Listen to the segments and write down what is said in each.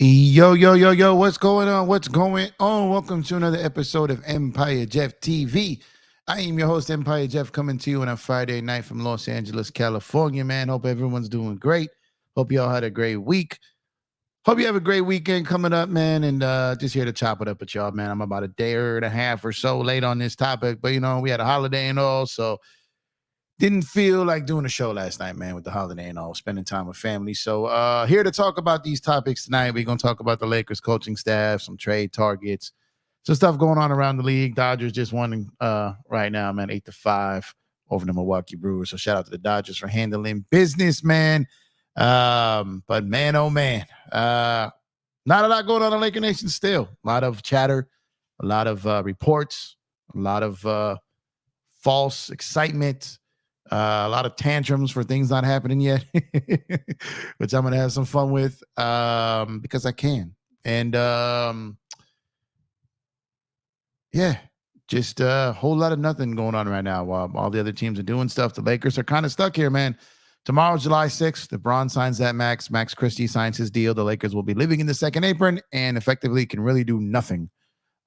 Yo, yo, yo, yo, what's going on? What's going on? Welcome to another episode of Empire Jeff TV. I am your host, Empire Jeff, coming to you on a Friday night from Los Angeles, California, man. Hope everyone's doing great. Hope you all had a great week. Hope you have a great weekend coming up, man. And just here to chop it up with y'all, man. I'm about a day and a half or so late on this topic, but we had a holiday and all, so didn't feel like doing a show last night, man, with the holiday and all, spending time with family. So here to talk about these topics tonight. We're going to talk about the Lakers coaching staff, some trade targets, some stuff going on around the league. Dodgers just won right now, man, 8-5 over the Milwaukee Brewers. So shout out to the Dodgers for handling business, man. But man, oh man, not a lot going on in Laker Nation still. A lot of chatter, a lot of reports, a lot of false excitement. A lot of tantrums for things not happening yet, which I'm going to have some fun with because I can. And yeah, just a whole lot of nothing going on right now while all the other teams are doing stuff. The Lakers are kind of stuck here, man. Tomorrow's July 6th. LeBron signs that max. Max Christie signs his deal. The Lakers will be living in the second apron and effectively can really do nothing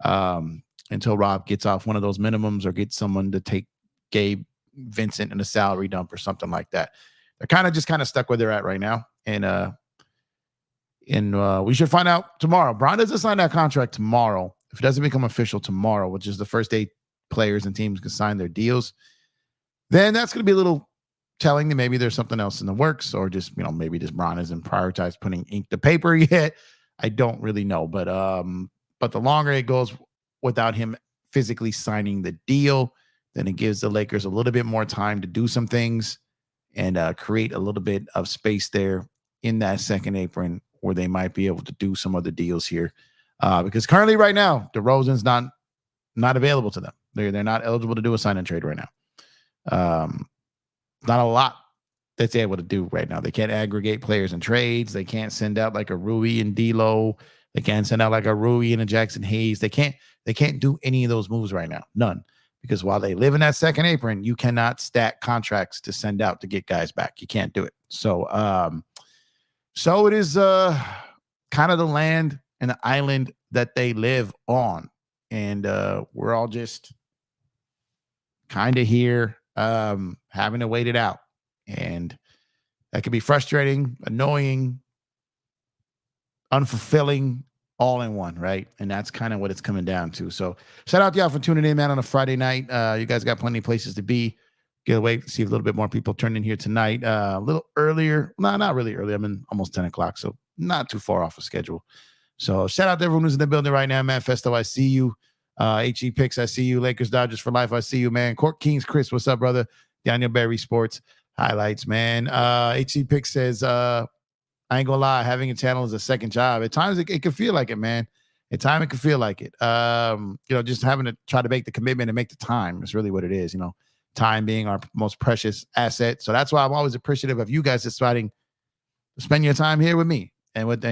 until Rob gets off one of those minimums or gets someone to take Gabe Vincent in a salary dump or something like that. They're kind of stuck where they're at right now. And we should find out tomorrow. Bron doesn't sign that contract tomorrow. If it doesn't become official tomorrow, which is the first day players and teams can sign their deals, then that's going to be a little telling that maybe there's something else in the works, or just, maybe just Bron isn't prioritized putting ink to paper yet. I don't really know. But the longer it goes without him physically signing the deal, then it gives the Lakers a little bit more time to do some things and create a little bit of space there in that second apron where they might be able to do some other deals here. Because currently right now, DeRozan's not available to them. They're not eligible to do a sign and trade right now. Not a lot that they're able to do right now. They can't aggregate players and trades. They can't send out like a Rui and D'Lo. They can't send out like a Rui and a Jackson Hayes. They can't do any of those moves right now. None. Because while they live in that second apron, you cannot stack contracts to send out to get guys back. You can't do it. So it is kind of the land and the island that they live on. And we're all just kind of here having to wait it out. And that can be frustrating, annoying, unfulfilling, all in one, right? And that's kind of what it's coming down to. So shout out to y'all for tuning in, man, on a Friday night. You guys got plenty of places to be. Get away to see a little bit more people turn in here tonight. A little earlier. No, not really early. I'm in almost 10 o'clock, so not too far off of schedule. So shout out to everyone who's in the building right now. Manifesto, I see you. HE Picks, I see you. Lakers, Dodgers for life, I see you, man. Court Kings, Chris, what's up, brother? Daniel Berry Sports highlights, man. HE Picks says, I ain't gonna lie, having a channel is a second job. At times it can feel like it, man. At times it can feel like it. Just having to try to make the commitment and make the time is really what it is. Time being our most precious asset. So that's why I'm always appreciative of you guys deciding to spend your time here with me and with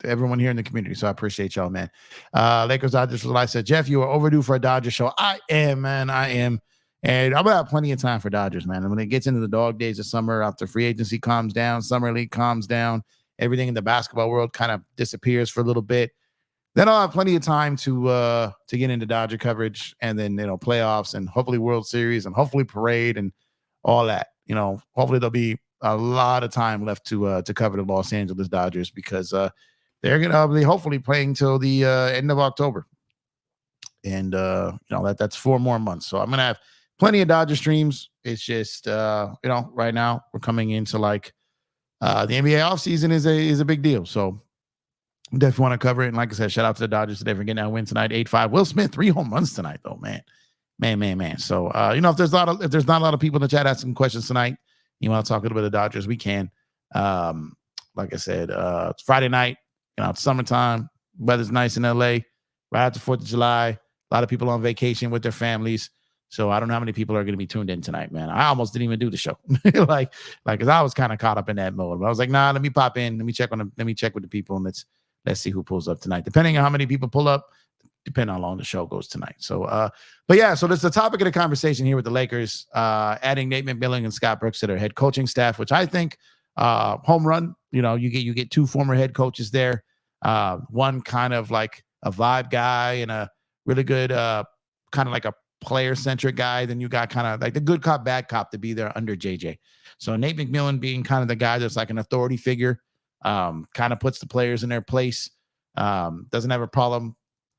everyone here in the community. So I appreciate y'all, man. Lakers Dodgers for life said, Jeff, you are overdue for a Dodgers show. I am, man. I am. And I'm gonna have plenty of time for Dodgers, man. And when it gets into the dog days of summer, after free agency calms down, summer league calms down, everything in the basketball world kind of disappears for a little bit, then I'll have plenty of time to get into Dodger coverage, and then playoffs and hopefully World Series and hopefully parade and all that. Hopefully there'll be a lot of time left to cover the Los Angeles Dodgers, because they're gonna be hopefully playing till the end of October, and that's 4 more months. So I'm gonna have plenty of Dodger streams. It's just, right now we're coming into like the NBA offseason is a big deal. So definitely want to cover it. And like I said, shout out to the Dodgers today for getting that win tonight, 8-5. Will Smith, 3 home runs tonight, though, man. So, if there's not a lot of people in the chat asking questions tonight, you want to talk a little bit of Dodgers, we can. Like I said, it's Friday night, it's summertime. Weather's nice in LA, right after 4th of July. A lot of people on vacation with their families. So I don't know how many people are going to be tuned in tonight, man. I almost didn't even do the show, because I was kind of caught up in that mode. But I was like, nah, let me pop in, let me check with the people, and let's see who pulls up tonight. Depending on how many people pull up, depending on how long the show goes tonight. So, but yeah, so that's the topic of the conversation here with the Lakers, adding Nate McMillan and Scott Brooks to their head coaching staff, which I think home run. You get 2 former head coaches there. One kind of like a vibe guy and a really good kind of like a player-centric guy. Then you got kind of like the good cop, bad cop to be there under JJ. So Nate McMillan being kind of the guy that's like an authority figure, kind of puts the players in their place, doesn't have a problem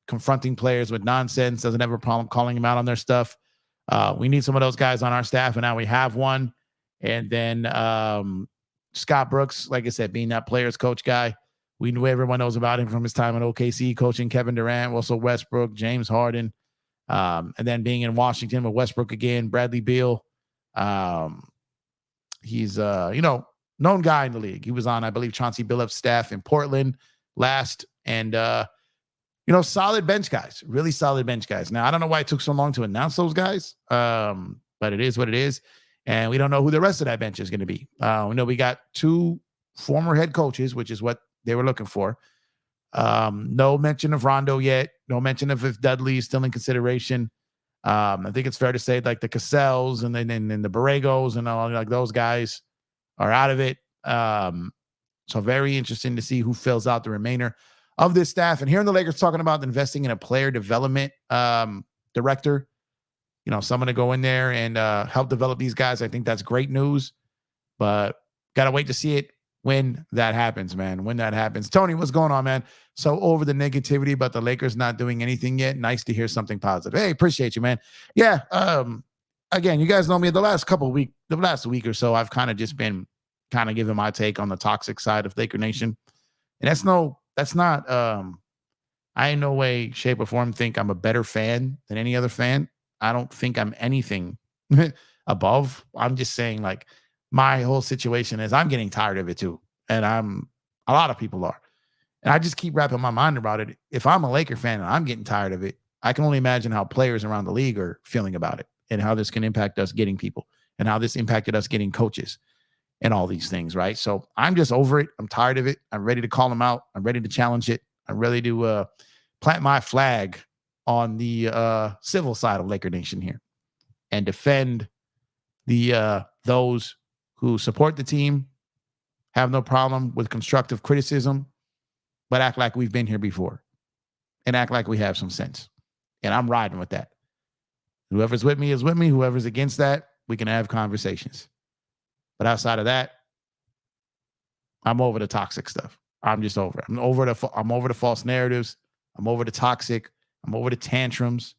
confronting players with nonsense, doesn't have a problem calling them out on their stuff. We need some of those guys on our staff, and now we have one. And then Scott Brooks, like I said, being that players coach guy, we knew everyone knows about him from his time at OKC, coaching Kevin Durant, also Westbrook, James Harden, and then being in Washington with Westbrook again, Bradley Beal. He's known guy in the league. He was on, I believe, Chauncey Billups' staff in Portland last, and solid bench guys, really solid bench guys. Now, I don't know why it took so long to announce those guys, but it is what it is. And we don't know who the rest of that bench is going to be. We know we got 2 former head coaches, which is what they were looking for. No mention of Rondo yet. No mention of if Dudley is still in consideration. I think it's fair to say like the Cassells and then the Borregos and all like those guys are out of it. So very interesting to see who fills out the remainder of this staff. And hearing the Lakers talking about investing in a player development director, someone to go in there and help develop these guys. I think that's great news, but got to wait to see it when that happens, man. When that happens. Tony, what's going on, man? So over the negativity about the Lakers not doing anything yet. Nice to hear something positive. Hey, appreciate you, man. Yeah. Again, you guys know me the last week or so, I've kind of just been kind of giving my take on the toxic side of Laker Nation. And that's not, I in no way, shape, or form think I'm a better fan than any other fan. I don't think I'm anything above. I'm just saying, like, my whole situation is I'm getting tired of it too. And a lot of people are. And I just keep wrapping my mind about it. If I'm a Laker fan and I'm getting tired of it, I can only imagine how players around the league are feeling about it and how this can impact us getting people and how this impacted us getting coaches and all these things, right? So I'm just over it. I'm tired of it. I'm ready to call them out. I'm ready to challenge it. I'm ready to plant my flag on the civil side of Laker Nation here and defend the those who support the team, have no problem with constructive criticism, but act like we've been here before and act like we have some sense. And I'm riding with that. Whoever's with me is with me. Whoever's against that, we can have conversations. But outside of that, I'm over the toxic stuff. I'm just over it. I'm over the false narratives. I'm over the toxic. I'm over the tantrums.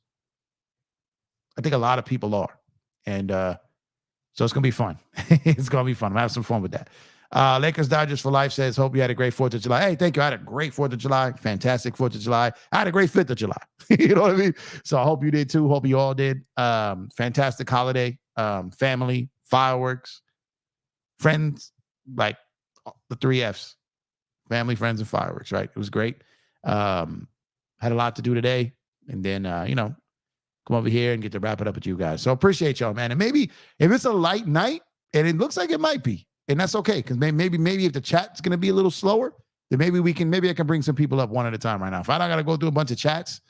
I think a lot of people are. And so it's going to be fun. It's going to be fun. I'm going to have some fun with that. Lakers Dodgers for Life says, hope you had a great 4th of July. Hey, thank you. I had a great 4th of July. Fantastic 4th of July. I had a great 5th of July. You know what I mean? So I hope you did too. Hope you all did. Fantastic holiday. Family, fireworks, friends, like the 3 Fs. Family, friends, and fireworks, right? It was great. Had a lot to do today. And then, come over here and get to wrap it up with you guys. So appreciate y'all, man. And maybe if it's a light night, and it looks like it might be, and that's okay, because maybe if the chat's going to be a little slower, then maybe I can bring some people up one at a time right now. If I don't got to go through a bunch of chats,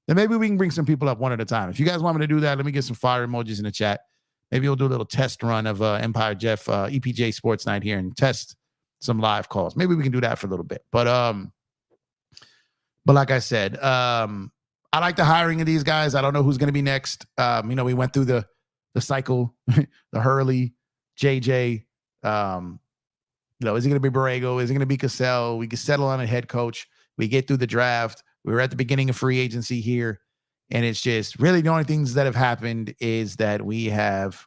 then maybe we can bring some people up one at a time. If you guys want me to do that, let me get some fire emojis in the chat. Maybe we'll do a little test run of Empire Jeff EPJ Sports Night here and test some live calls. Maybe we can do that for a little bit. But like I said, I like the hiring of these guys. I don't know who's going to be next. We went through the cycle, the Hurley, JJ. Is it going to be Borrego? Is it going to be Cassell? We can settle on a head coach. We get through the draft. We were at the beginning of free agency here. And it's just really the only things that have happened is that we have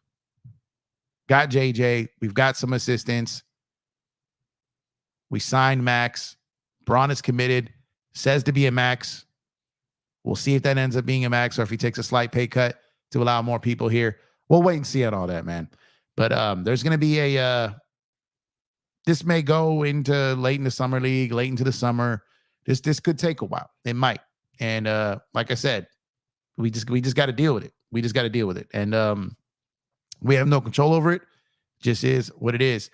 got JJ. We've got some assistants. We signed Max. Braun is committed, says to be a Max. We'll see if that ends up being a Max or if he takes a slight pay cut to allow more people here. We'll wait and see on all that, man. But there's going to be this may go into late in the summer league, late into the summer. This could take a while. It might. And like I said, we just got to deal with it. We just got to deal with it. And we have no control over it. Just is what it is.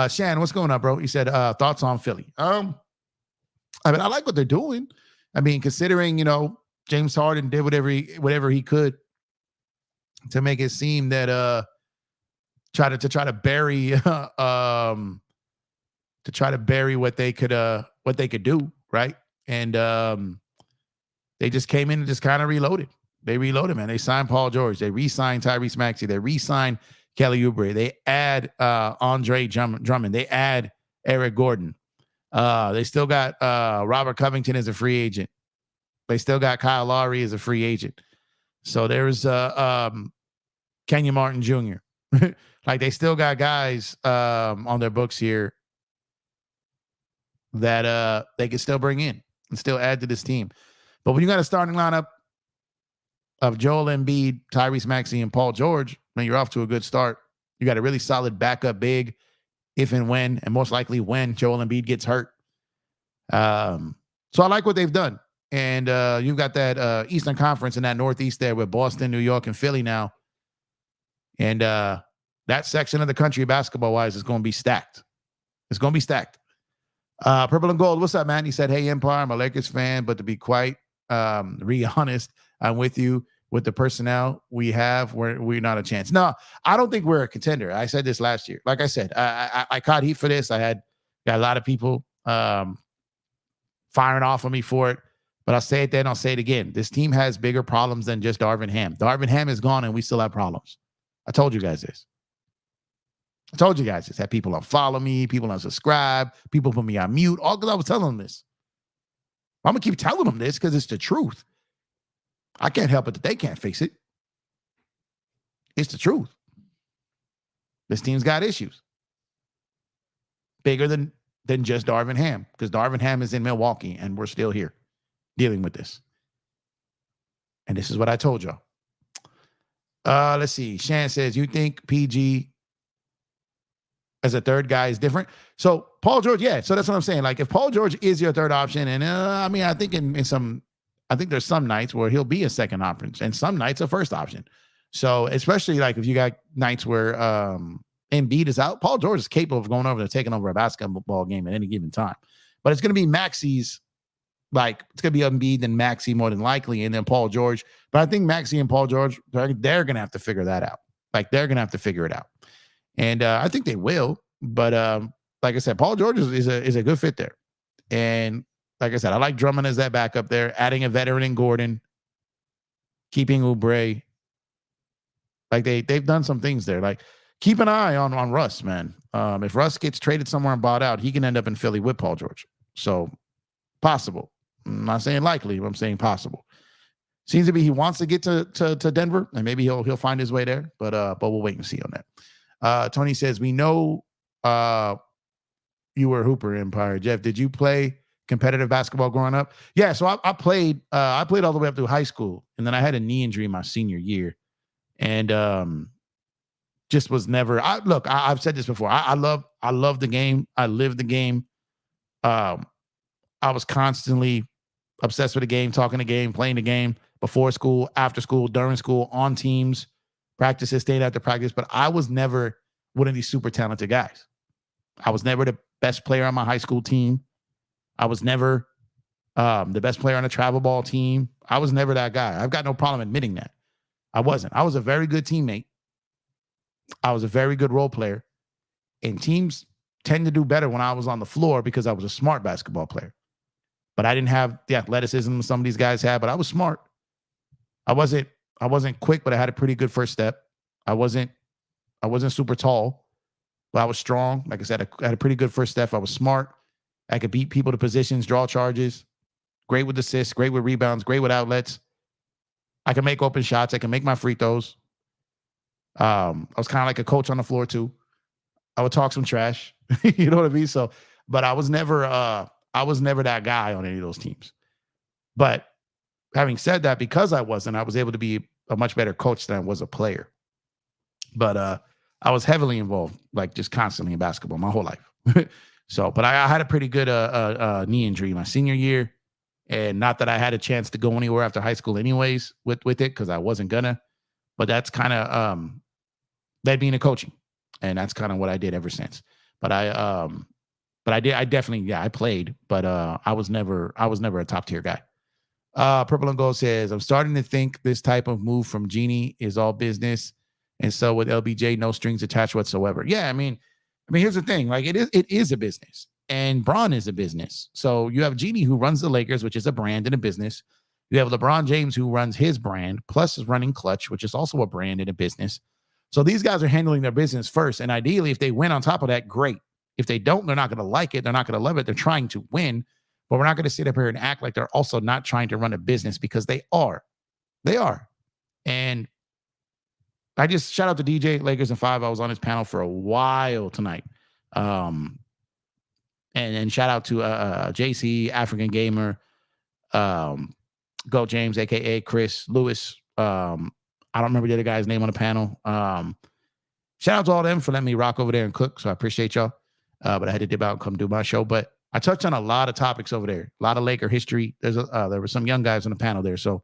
Shan, what's going on, bro? You said thoughts on Philly. I like what they're doing. I mean, considering, James Harden did whatever he could to make it seem that try to bury what they could do, right? And they just came in and just kind of reloaded. They reloaded, man. They signed Paul George. They re-signed Tyrese Maxey. They re-signed Kelly Oubre. They add Andre Drummond. They add Eric Gordon. They still got Robert Covington as a free agent. They still got Kyle Lowry as a free agent. So there's Kenya Martin Jr. Like they still got guys on their books here that they can still bring in and still add to this team. But when you got a starting lineup of Joel Embiid, Tyrese Maxey, and Paul George, man, you're off to a good start. You got a really solid backup big if and when, and most likely when Joel Embiid gets hurt. So I like what they've done. And you've got that Eastern Conference and that Northeast there with Boston, New York, and Philly now. And that section of the country basketball-wise is going to be stacked. It's going to be stacked. Purple and Gold, what's up, man? He said, hey, Empire, I'm a Lakers fan, but to be quite honest, I'm with you. With the personnel we have, we're not a chance. No, I don't think we're a contender. I said this last year. Like I said, I caught heat for this. Got a lot of people firing off on me for it. But I'll say it then, I'll say it again. This team has bigger problems than just Darvin Ham. Darvin Ham is gone, and we still have problems. I told you guys this. Had people unfollow me, people unsubscribe, people put me on mute, all because I was telling them this. I'm going to keep telling them this because it's the truth. I can't help it that they can't fix it. It's the truth. This team's got issues. Bigger than just Darvin Ham, because Darvin Ham is in Milwaukee, and we're still here dealing with this. And this is what I told y'all. Let's see. Shan says, you think PG as a third guy is different? So Paul George, yeah. So that's what I'm saying. Like if Paul George is your third option, and I mean, I think I think there's some nights where he'll be a second option and some nights a first option. So especially like if you got nights where Embiid is out, Paul George is capable of going over and taking over a basketball game at any given time. But it's going to be Maxey's, like it's going to be Embiid and Maxey more than likely, and then Paul George. But I think Maxey and Paul George, they're going to have to figure that out. Like they're going to have to figure it out. And I think they will. But like I said, Paul George is a good fit there. And like I said, I like Drummond as that backup there, adding a veteran in Gordon, keeping Oubre. Like they've done some things there. Like keep an eye on Russ, man. If Russ gets traded somewhere and bought out, he can end up in Philly with Paul George. So possible. I'm not saying likely, but I'm saying possible. Seems to be he wants to get to Denver, and maybe he'll find his way there. But we'll wait and see on that. Tony says, we know you were a hooper, Empire. Jeff, did you play competitive basketball growing up? Yeah, so I played all the way up through high school, and then I had a knee injury my senior year, and just was never. I've said this before. I love the game. I live the game. I was constantly obsessed with the game, talking the game, playing the game before school, after school, during school, on teams, practices, staying after practice. But I was never one of these super talented guys. I was never the best player on my high school team. I was never the best player on a travel ball team. I was never that guy. I've got no problem admitting that. I wasn't. I was a very good teammate. I was a very good role player. And teams tend to do better when I was on the floor because I was a smart basketball player. But I didn't have the athleticism some of these guys had, but I was smart. I wasn't quick, but I had a pretty good first step. I wasn't super tall, but I was strong. Like I said, I had a pretty good first step. I was smart. I could beat people to positions, draw charges, great with assists, great with rebounds, great with outlets. I can make open shots. I can make my free throws. I was kind of like a coach on the floor too. I would talk some trash, you know what I mean? So, but I was never that guy on any of those teams. But having said that, because I was able to be a much better coach than I was a player. But I was heavily involved, like just constantly in basketball my whole life. So, but I had a pretty good knee injury my senior year. And not that I had a chance to go anywhere after high school anyways with it, because I wasn't gonna. But that's kind of led me into coaching. And that's kind of what I did ever since. But I definitely I played, but I was never a top tier guy. Purple and Gold says, I'm starting to think this type of move from Genie is all business. And so with LBJ, no strings attached whatsoever. Yeah, I mean, here's the thing. Like it is a business. and Braun is a business. So you have Genie, who runs the Lakers, which is a brand and a business. You have LeBron James, who runs his brand, plus is running Clutch, which is also a brand and a business. So these guys are handling their business first. And ideally, if they win on top of that, great. If they don't, they're not going to like it. They're not going to love it. They're trying to win. But we're not going to sit up here and act like they're also not trying to run a business, because they are. They are. And I just shout out to DJ Lakers and 5. I was on his panel for a while tonight. And shout out to JC, African Gamer, Go James, aka Chris Lewis. I don't remember the other guy's name on the panel. Shout out to all them for letting me rock over there and cook. So I appreciate y'all. But I had to dip out and come do my show. But I touched on a lot of topics over there, a lot of Laker history. There were some young guys on the panel there. So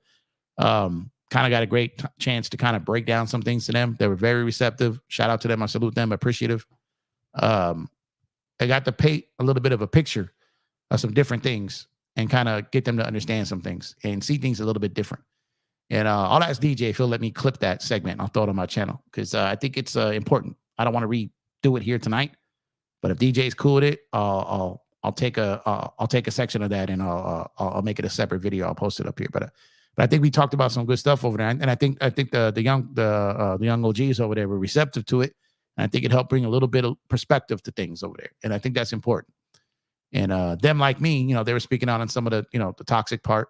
kind of got a great chance to kind of break down some things to them. They were very receptive. Shout out to them. I salute them. Appreciative. I got to paint a little bit of a picture of some different things and kind of get them to understand some things and see things a little bit different. And I'll ask DJ if he'll let me clip that segment. I'll throw it on my channel, because I think it's important. I don't want to redo it here tonight, but if DJ's cool with it, I'll take a section of that and I'll make it a separate video. I'll post it up here. But I think we talked about some good stuff over there, and I think the young OGs over there were receptive to it, and I think it helped bring a little bit of perspective to things over there, and I think that's important. And them, like me, they were speaking out on some of the the toxic part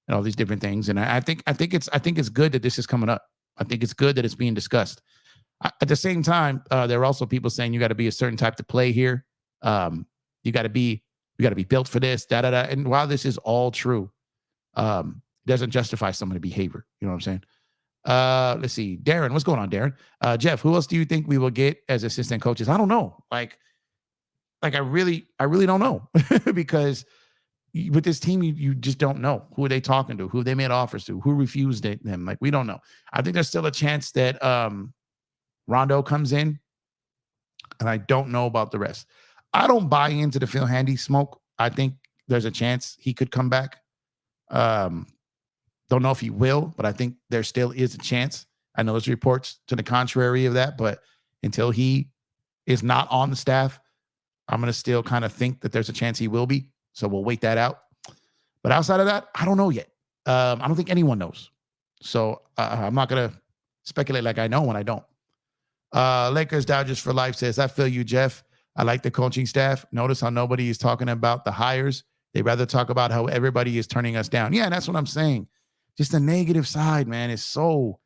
and all these different things, and I think it's good that this is coming up. I think it's good that it's being discussed. At the same time, there are also people saying you got to be a certain type to play here. You got to be built for this, da da da. And while this is all true, it doesn't justify some of the behavior. You know what I'm saying? Let's see, Darren, what's going on, Darren? Jeff, who else do you think we will get as assistant coaches? I don't know. Like I really don't know because with this team, you just don't know who are they talking to, who they made offers to, who refused them. Like, we don't know. I think there's still a chance that Rondo comes in, and I don't know about the rest. I don't buy into the Phil Handy smoke. I think there's a chance he could come back. Don't know if he will, but I think there still is a chance. I know there's reports to the contrary of that, but until he is not on the staff, I'm going to still kind of think that there's a chance he will be. So we'll wait that out. But outside of that, I don't know yet. I don't think anyone knows. So I'm not going to speculate like I know when I don't. Lakers Dodgers for Life says, I feel you, Jeff. I like the coaching staff. Notice how nobody is talking about the hires. They rather talk about how everybody is turning us down. Yeah, that's what I'm saying. Just the negative side, man, is so...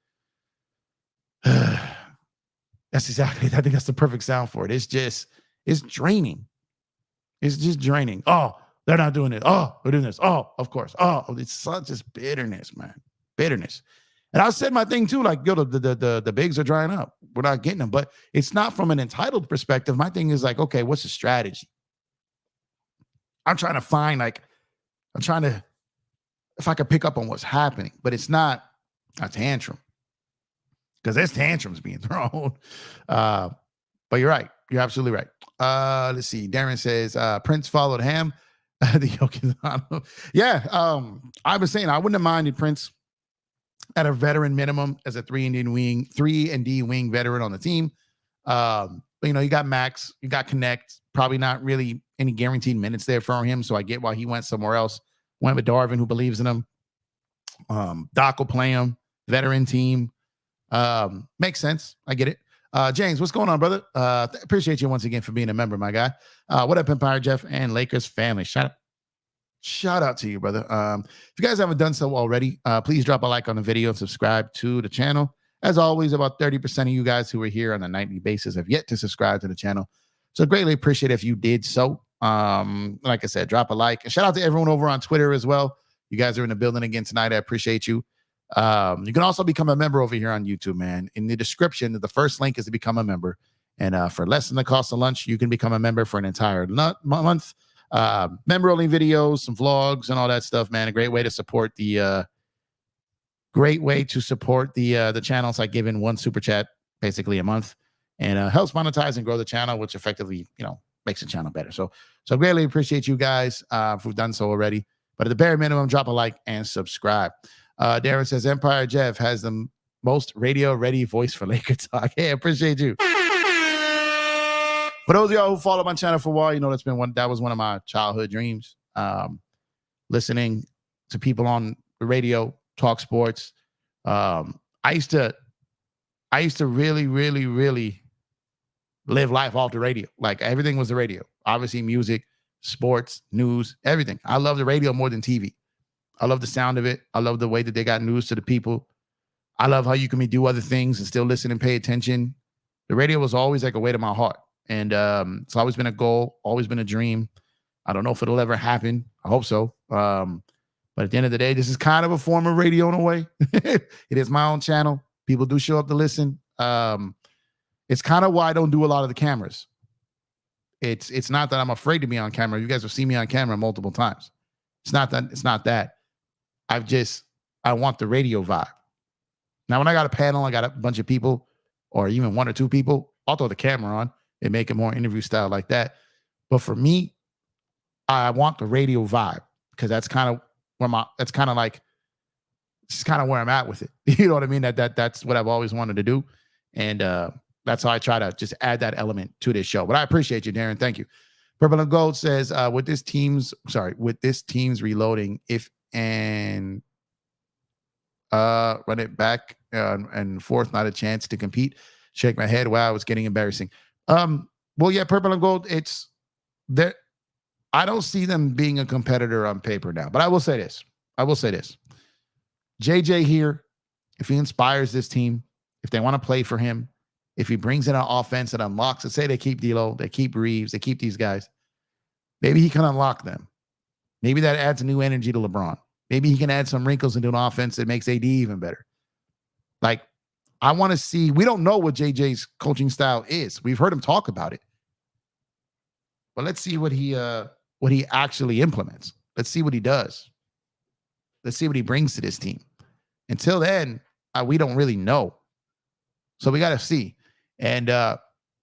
that's exactly... I think that's the perfect sound for it. It's draining. It's just draining. Oh, they're not doing it. Oh, they're doing this. Oh, of course. Oh, it's such just bitterness, man. Bitterness. And I said my thing too, like, yo, the bigs are drying up. We're not getting them. But it's not from an entitled perspective. My thing is like, okay, what's the strategy? I'm trying to, if I could pick up on what's happening, but it's not a tantrum. Because there's tantrums being thrown. But you're right. You're absolutely right. Let's see. Darren says, Prince followed Ham. The Yokozuna. Yeah. I was saying I wouldn't have minded Prince at a veteran minimum as a 3-and-D wing veteran on the team. But you got Max, you got Connect, probably not really any guaranteed minutes there for him. So I get why he went somewhere else. Went with Darvin, who believes in him. Doc will play him. Veteran team. Makes sense. I get it. James, what's going on, brother? Appreciate you once again for being a member, my guy. What up, Empire Jeff and Lakers family? Shout out to you, brother. If you guys haven't done so already, please drop a like on the video and subscribe to the channel. As always, about 30% of you guys who are here on a nightly basis have yet to subscribe to the channel. So greatly appreciate it if you did so. Like I said, drop a like. And shout out to everyone over on Twitter as well. You guys are in the building again tonight. I appreciate you. You can also become a member over here on YouTube, man. In the description, the first link is to become a member. And for less than the cost of lunch, you can become a member for an entire month. Member-only videos, some vlogs, and all that stuff, man. A great way to support the channel. It's like giving one super chat basically a month, and helps monetize and grow the channel, which effectively, makes the channel better. So greatly appreciate you guys if we've done so already. But at the bare minimum, drop a like and subscribe. Darren says, Empire Jeff has the most radio-ready voice for Laker talk. Hey, appreciate you. For those of y'all who follow my channel for a while, you know that was one of my childhood dreams. Listening to people on the radio talk sports. I used to really, really, really live life off the radio. Like everything was the radio. Obviously, music, sports, news, everything. I love the radio more than TV. I love the sound of it. I love the way that they got news to the people. I love how you can do other things and still listen and pay attention. The radio was always like a way to my heart. And it's always been a goal, always been a dream. I don't know if it'll ever happen. I hope so. But at the end of the day, this is kind of a form of radio in a way. It is my own channel. People do show up to listen. It's kind of why I don't do a lot of the cameras. It's not that I'm afraid to be on camera. You guys have seen me on camera multiple times. It's not that. I want the radio vibe. Now, when I got a panel, I got a bunch of people or even one or two people, I'll throw the camera on and make it more interview style like that. But for me, I want the radio vibe because that's kind of where I'm at with it. You know what I mean? That's what I've always wanted to do. And that's how I try to just add that element to this show. But I appreciate you, Darren. Thank you. Purple and Gold says, with this team's reloading, run it back and forth, not a chance to compete. Shake my head. Wow, it's getting embarrassing. Well, yeah, Purple and Gold, it's there. I don't see them being a competitor on paper now, but I will say this. JJ here, if he inspires this team, if they want to play for him, if he brings in an offense that unlocks it, say they keep D'Lo, they keep Reeves, they keep these guys, maybe he can unlock them. Maybe that adds a new energy to LeBron. Maybe he can add some wrinkles into an offense that makes AD even better. Like, I want to see, we don't know what JJ's coaching style is. We've heard him talk about it. But let's see what he actually implements. Let's see what he does. Let's see what he brings to this team. Until then, we don't really know. So we got to see. And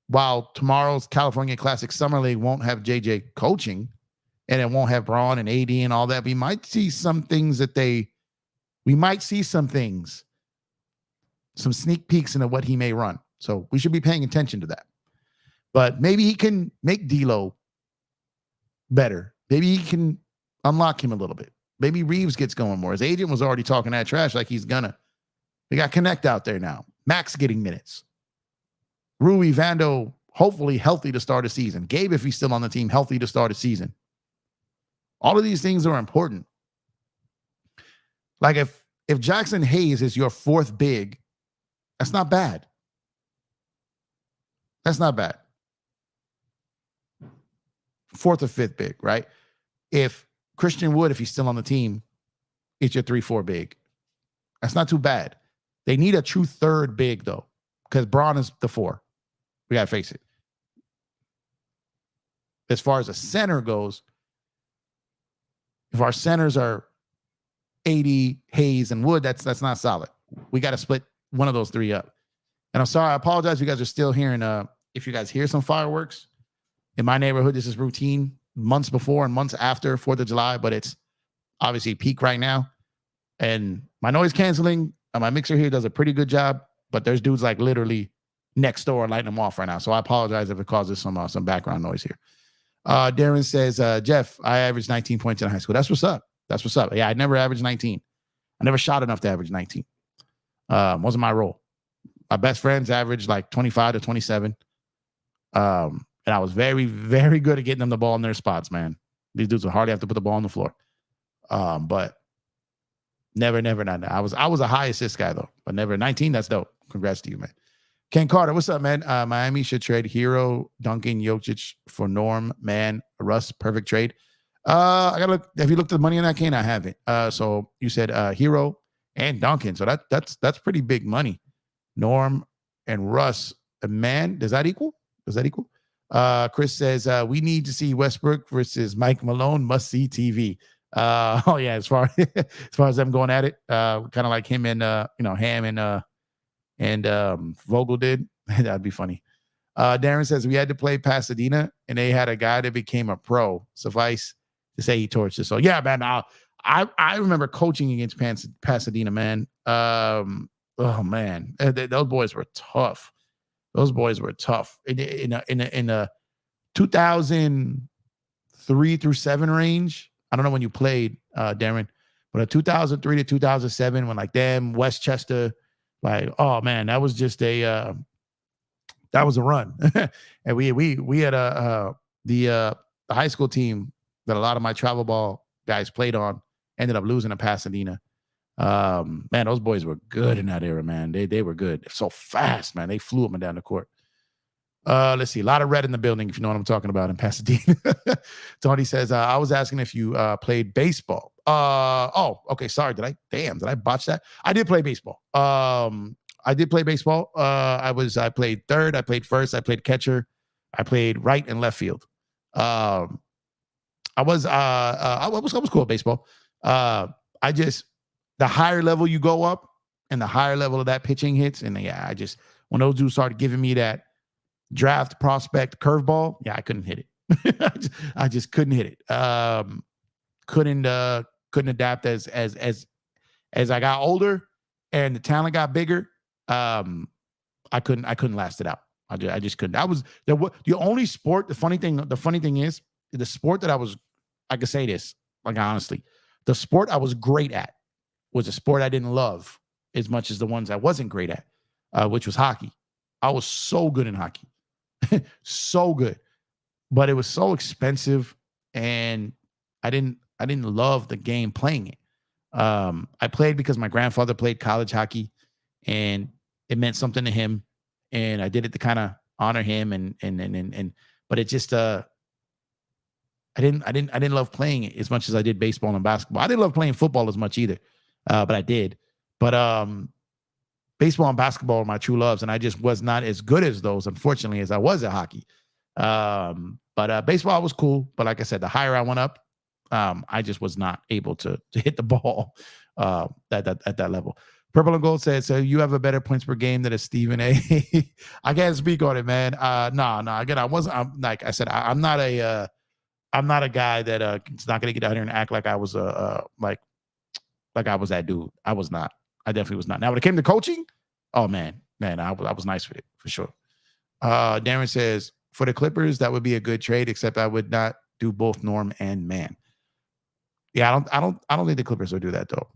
while tomorrow's California Classic Summer League won't have JJ coaching, and it won't have Braun and AD and all that, we might see some things some sneak peeks into what he may run. So we should be paying attention to that. But maybe he can make D'Lo better. Maybe he can unlock him a little bit. Maybe Reeves gets going more. His agent was already talking that trash like he's gonna. They got Connect out there now. Max getting minutes. Rui Vando, hopefully healthy to start a season. Gabe, if he's still on the team, healthy to start a season. All of these things are important. Like if Jackson Hayes is your fourth big, that's not bad. That's not bad. Fourth or fifth big, right? If Christian Wood, if he's still on the team, it's your 3-4 big. That's not too bad. They need a true third big, though, because Braun is the 4. We got to face it. As far as a center goes, if our centers are 80, Hayes, and Wood, that's not solid. We got to split one of those 3 up. And I'm sorry, I apologize if you guys are still hearing, if you guys hear some fireworks. In my neighborhood, this is routine months before and months after 4th of July, but it's obviously peak right now. And my noise canceling, my mixer here does a pretty good job, but there's dudes like literally next door lighting them off right now. So I apologize if it causes some background noise here. Darren says, Jeff, I averaged 19 points in high school. That's what's up. Yeah, I never averaged 19. I never shot enough to average 19. Wasn't my role. My best friends averaged like 25 to 27. And I was very, very good at getting them the ball in their spots, man. These dudes would hardly have to put the ball on the floor. But never. I was a high assist guy, though. But never 19. That's dope. Congrats to you, man. Ken Carter, what's up, man? Miami should trade Hero, Duncan, Jokic for Norm, man, Russ. Perfect trade. I gotta look. Have you looked at the money on that, Kane? I haven't. So you said Hero and Duncan. So that's pretty big money. Norm and Russ. Man, does that equal? Chris says we need to see Westbrook versus Mike Malone. Must see TV. Oh yeah, as far as them going at it, kind of like him and Ham and Vogel did. That'd be funny. Darren says we had to play Pasadena, and they had a guy that became a pro. Suffice to say, he torched us. So yeah, man. I remember coaching against Pasadena, man. Oh man, those boys were tough. In a 2003 through 7 range. I don't know when you played, Darren, but a 2003 to 2007 when like damn Westchester, like, oh man, that was just that was a run. And we had the high school team that a lot of my travel ball guys played on ended up losing to Pasadena. Man, those boys were good in that era, man. They were good. They're so fast, man. They flew up and down the court. Let's see. A lot of red in the building, if you know what I'm talking about, in Pasadena. Tony says, I was asking if you played baseball. Oh, okay. Sorry. Did I botch that? I did play baseball. I did play baseball. I played third, I played first, I played catcher, I played right and left field. I was cool at baseball. The higher level you go up and the higher level of that pitching hits. And yeah, when those dudes started giving me that draft prospect curveball, yeah, I couldn't hit it. I just couldn't hit it. Couldn't adapt as I got older and the talent got bigger. I couldn't last it out. I just couldn't. That was the only sport. The funny thing is the sport that I could say this, like, honestly, the sport I was great at was a sport I didn't love as much as the ones I wasn't great at, which was hockey. I was so good in hockey. So good, but it was so expensive and I didn't love the game playing it. I played because my grandfather played college hockey and it meant something to him. And I did it to kind of honor him but it just, I didn't love playing it as much as I did baseball and basketball. I didn't love playing football as much either. But I did. But, baseball and basketball are my true loves, and I just was not as good as those, unfortunately, as I was at hockey. But baseball was cool. But like I said, the higher I went up, I just was not able to hit the ball at that level. Purple and Gold says, so you have a better points per game than a Stephen A. I can't speak on it, man. No. Again, like I said, I'm not a guy that is not going to get out here and act like I was like I was that dude. I was not. I definitely was not. Now, when it came to coaching, oh man, I was nice with it for sure. Darren says, for the Clippers, that would be a good trade, except I would not do both Norm and Man. Yeah, I don't think the Clippers will do that though.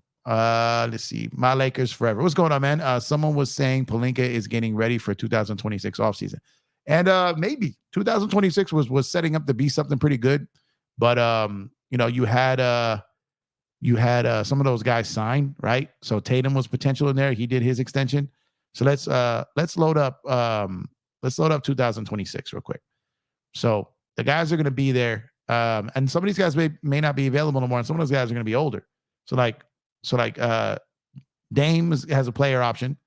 Let's see. My Lakers forever. What's going on, man? Someone was saying Pelinka is getting ready for 2026 offseason. And maybe 2026 was setting up to be something pretty good. But you had some of those guys sign, right? So Tatum was potential in there. He did his extension. So let's load up 2026 real quick. So the guys are going to be there. And some of these guys may not be available anymore. And some of those guys are going to be older. So like Dame has a player option.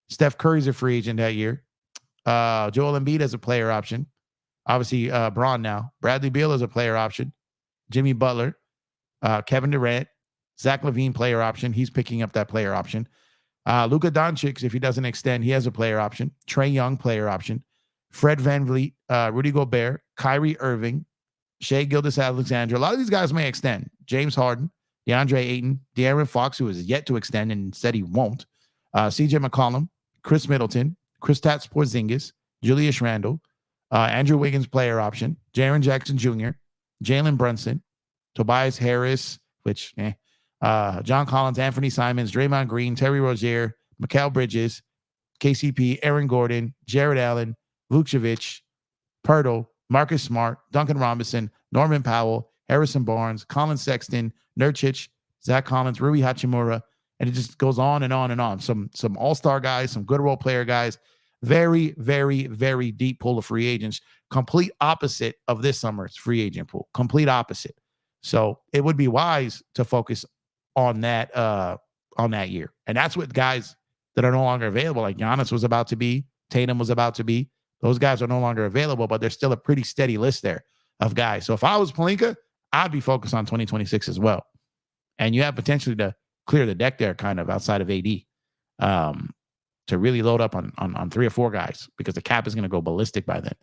Steph Curry's a free agent that year. Joel Embiid has a player option. Obviously, Braun now. Bradley Beal is a player option. Jimmy Butler, Kevin Durant, Zach LaVine player option. He's picking up that player option. Luka Doncic, if he doesn't extend, he has a player option. Trae Young player option. Fred VanVleet, Rudy Gobert, Kyrie Irving, Shai Gilgeous-Alexander. A lot of these guys may extend. James Harden, DeAndre Ayton, De'Aaron Fox, who is yet to extend and said he won't. CJ McCollum, Chris Middleton, Kristaps Porzingis, Julius Randle, Andrew Wiggins player option, Jaren Jackson Jr., Jalen Brunson, Tobias Harris, John Collins, Anthony Simons, Draymond Green, Terry Rozier, Mikal Bridges, KCP, Aaron Gordon, Jared Allen, Vucevic, Pirtle, Marcus Smart, Duncan Robinson, Norman Powell, Harrison Barnes, Colin Sexton, Nurkic, Zach Collins, Rui Hachimura, and it just goes on and on and on. Some all-star guys, some good role player guys, very, very, very deep pool of free agents, complete opposite of this summer's free agent pool, complete opposite. So it would be wise to focus on that year. And that's what guys that are no longer available, like Giannis was about to be, Tatum was about to be, those guys are no longer available, but there's still a pretty steady list there of guys. So if I was Pelinka, I'd be focused on 2026 as well. And you have potentially to clear the deck there kind of outside of AD to really load up on 3 or 4 guys because the cap is going to go ballistic by then.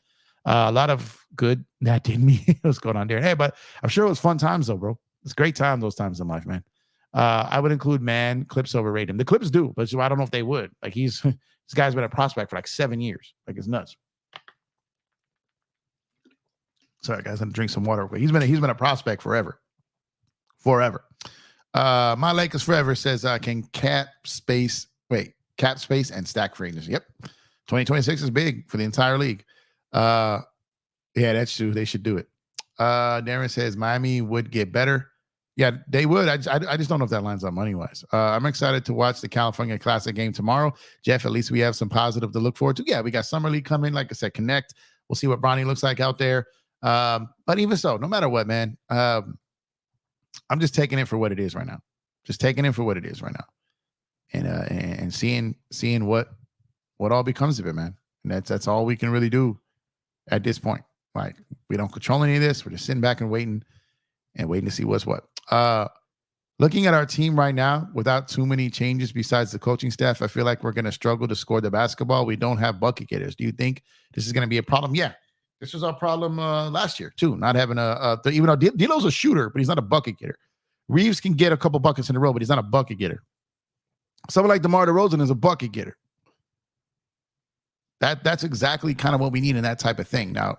A lot of good that didn't mean what's going on there. Hey, but I'm sure it was fun times though, bro. It's great time, those times in life, man. I would include Clips overrate him. The Clips do, but I don't know if they would. Like this guy's been a prospect for like 7 years. Like it's nuts. Sorry, guys, I'm gonna drink some water. He's been a prospect forever. My Lakers forever says can cap space and stack free agency. Yep, 2026 is big for the entire league. Yeah, that's true. They should do it. Darren says Miami would get better. Yeah, they would. I just don't know if that lines up money-wise. I'm excited to watch the California Classic game tomorrow. Jeff, at least we have some positive to look forward to. Yeah, we got Summer League coming. Like I said, connect. We'll see what Bronny looks like out there. But even so, no matter what, man, I'm just taking it for what it is right now. And seeing what all becomes of it, man. And that's all we can really do at this point. Like, we don't control any of this. We're just sitting back and waiting to see what's what. Looking at our team right now, without too many changes besides the coaching staff, I feel like we're going to struggle to score the basketball. We don't have bucket getters. Do you think this is going to be a problem? Yeah, this was our problem last year too. Not having even though D'Lo's a shooter, but he's not a bucket getter. Reeves can get a couple buckets in a row, but he's not a bucket getter. Someone like DeMar DeRozan is a bucket getter. That's exactly kind of what we need in that type of thing. Now,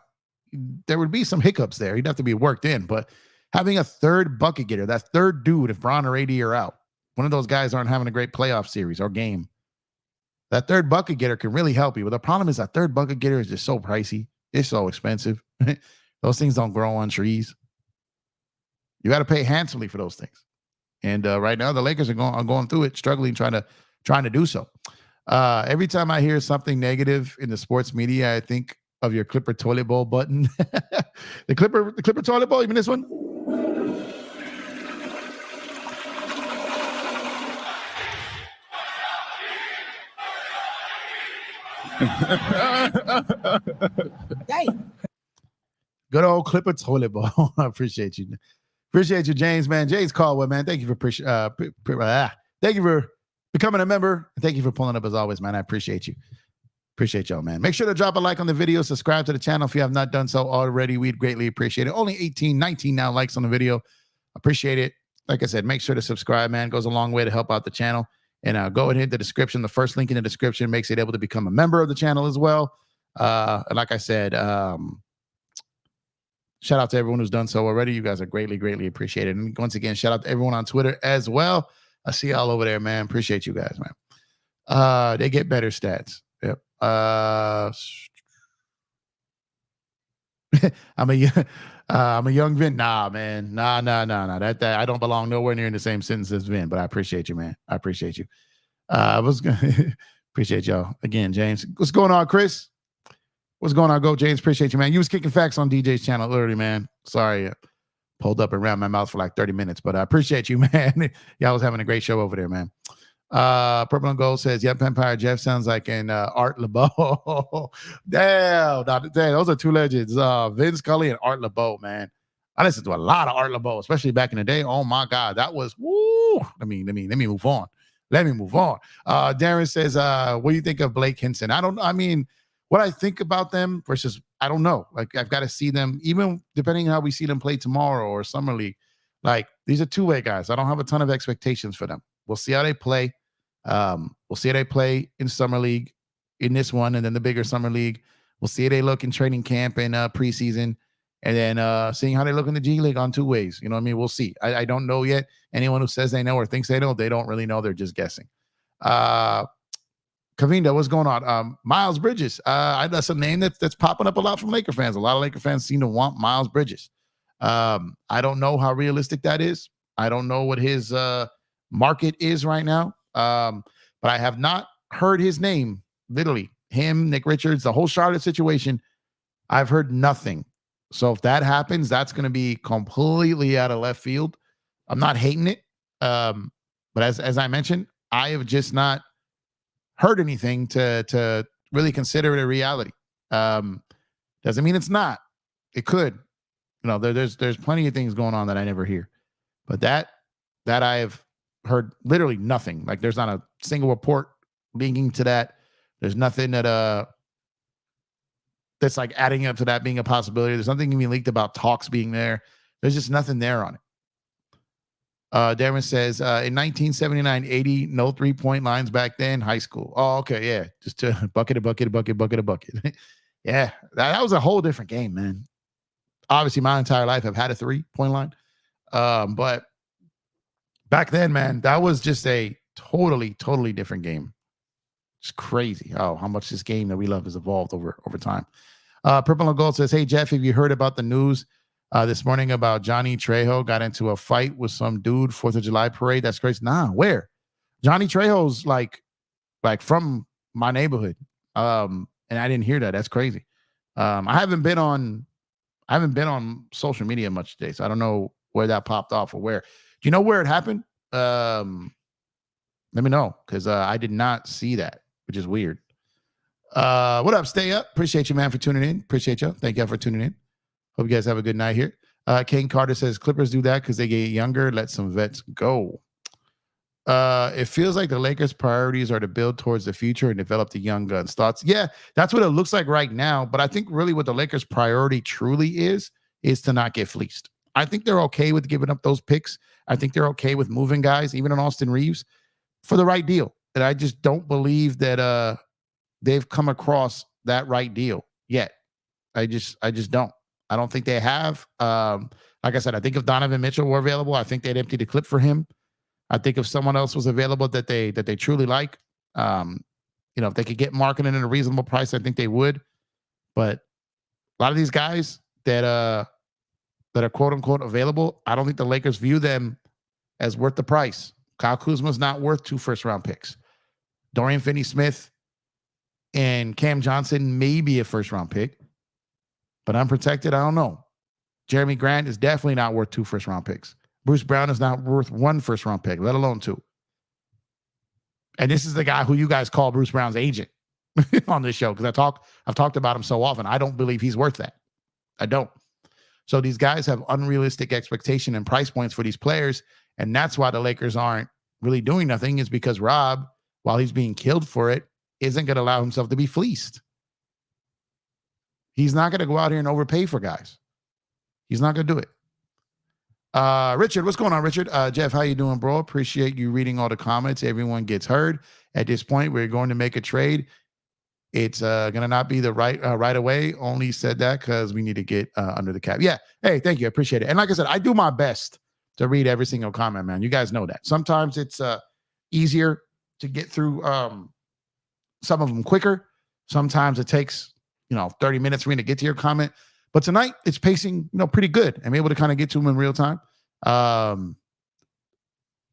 there would be some hiccups there. He'd have to be worked in, but having a third bucket getter, that third dude, if Bron or AD are out, one of those guys aren't having a great playoff series or game, that third bucket getter can really help you. But the problem is that third bucket getter is just so pricey. It's so expensive. Those things don't grow on trees. You got to pay handsomely for those things. And right now, the Lakers are going through it, struggling, trying to do so. Every time I hear something negative in the sports media, I think of your Clipper toilet bowl button. the Clipper toilet bowl. You mean this one? Good old Clipper toilet bowl. I appreciate you. Appreciate you, James, man. James Caldwell, man. Thank you thank you for becoming a member. Thank you for pulling up as always, man. I appreciate you. Appreciate y'all, man. Make sure to drop a like on the video. Subscribe to the channel if you have not done so already. We'd greatly appreciate it. Only 18, 19 now likes on the video. Appreciate it. Like I said, make sure to subscribe, man. Goes a long way to help out the channel. And go and hit the description. The first link in the description makes it able to become a member of the channel as well. And like I said, shout out to everyone who's done so already. You guys are greatly, greatly appreciated. And once again, shout out to everyone on Twitter as well. I see y'all over there, man. Appreciate you guys, man. They get better stats. Yep. I'm a young Vin. Nah, man. Nah. That I don't belong nowhere near in the same sentence as Vin, but I appreciate you, man. I appreciate you. I was gonna appreciate y'all again, James. What's going on, Chris? What's going on, Go James? Appreciate you, man. You was kicking facts on DJ's channel early, man. Sorry, pulled up and ran my mouth for like 30 minutes, but I appreciate you, man. Y'all was having a great show over there, man. Purple and Gold says, yep, Empire Jeff sounds like an Art LeBeau. Damn, those are two legends. Vin Scully and Art LeBeau, man. I listened to a lot of Art LeBeau, especially back in the day. Oh my God, that was woo. Let me move on. Darren says, what do you think of Blake Hinson? I mean, what I think about them versus, I don't know. Like, I've got to see them, even depending on how we see them play tomorrow or Summer League. Like, these are two-way guys. I don't have a ton of expectations for them. We'll see how they play. We'll see how they play in Summer League, in this one, and then the bigger Summer League. We'll see how they look in training camp and preseason, and then seeing how they look in the G League on two ways. You know what I mean? We'll see. I don't know yet. Anyone who says they know or thinks they know, they don't really know. They're just guessing. Kavinda, what's going on? Miles Bridges. That's a name that's popping up a lot from Laker fans. A lot of Laker fans seem to want Miles Bridges. I don't know how realistic that is. I don't know what his market is right now. But I have not heard his name, literally. Him, Nick Richards, the whole Charlotte situation. I've heard nothing. So if that happens, that's going to be completely out of left field. I'm not hating it. But as I mentioned, I have just not heard anything to really consider it a reality. Doesn't mean it's not. It could. You know, there's plenty of things going on that I never hear. But that I've heard literally nothing. Like, there's not a single report linking to that. There's nothing that's like adding up to that being a possibility. There's nothing being leaked about talks being there. There's just nothing there on it. Darren says, in 1979, 80, no 3-point lines back then, high school. Oh, okay, yeah. Just to bucket. Yeah, that was a whole different game, man. Obviously, my entire life I've had a 3-point line. But back then, man, that was just a totally different game. It's crazy how much this game that we love has evolved over time. Purple and Gold says, hey, Jeff, have you heard about the news this morning about Johnny Trejo got into a fight with some dude 4th of July parade? That's crazy. Nah, where? Johnny Trejo's like from my neighborhood. And I didn't hear that. That's crazy. I haven't been on social media much today, so I don't know where that popped off or where. Do you know where it happened? Let me know, because I did not see that, which is weird. What up? Stay up. Appreciate you, man, for tuning in. Appreciate you. Thank you for tuning in. Hope you guys have a good night here. King Carter says Clippers do that because they get younger. Let some vets go. It feels like the Lakers' priorities are to build towards the future and develop the young guns. Thoughts? Yeah, that's what it looks like right now. But I think really what the Lakers' priority truly is to not get fleeced. I think they're okay with giving up those picks. I think they're okay with moving guys, even on Austin Reeves, for the right deal. And I just don't believe that they've come across that right deal yet. I just don't. I don't think they have. Like I said, I think if Donovan Mitchell were available, I think they'd empty the clip for him. I think if someone else was available that they truly like, if they could get marketing at a reasonable price, I think they would. But a lot of these guys that are quote unquote available, I don't think the Lakers view them as worth the price. Kyle Kuzma's not worth 2 first-round picks. Dorian Finney-Smith and Cam Johnson may be a first-round pick, but unprotected, I don't know. Jeremy Grant is definitely not worth 2 first-round picks. Bruce Brown is not worth 1 first-round pick, let alone 2. And this is the guy who you guys call Bruce Brown's agent on this show, because I've talked about him so often. I don't believe he's worth that. I don't. So these guys have unrealistic expectation and price points for these players, and that's why the Lakers aren't really doing nothing, is because Rob, while he's being killed for it, isn't going to allow himself to be fleeced. He's not going to go out here and overpay for guys. He's not going to do it. Richard, what's going on, Richard? Jeff, how you doing, bro? Appreciate you reading all the comments. Everyone gets heard. At this point, we're going to make a trade. It's going to not be the right away. Only said that because we need to get under the cap. Yeah. Hey, thank you. I appreciate it. And like I said, I do my best to read every single comment, man. You guys know that. Sometimes it's easier to get through some of them quicker. Sometimes it takes 30 minutes for me to get to your comment. But tonight it's pacing, pretty good. I'm able to kind of get to them in real time.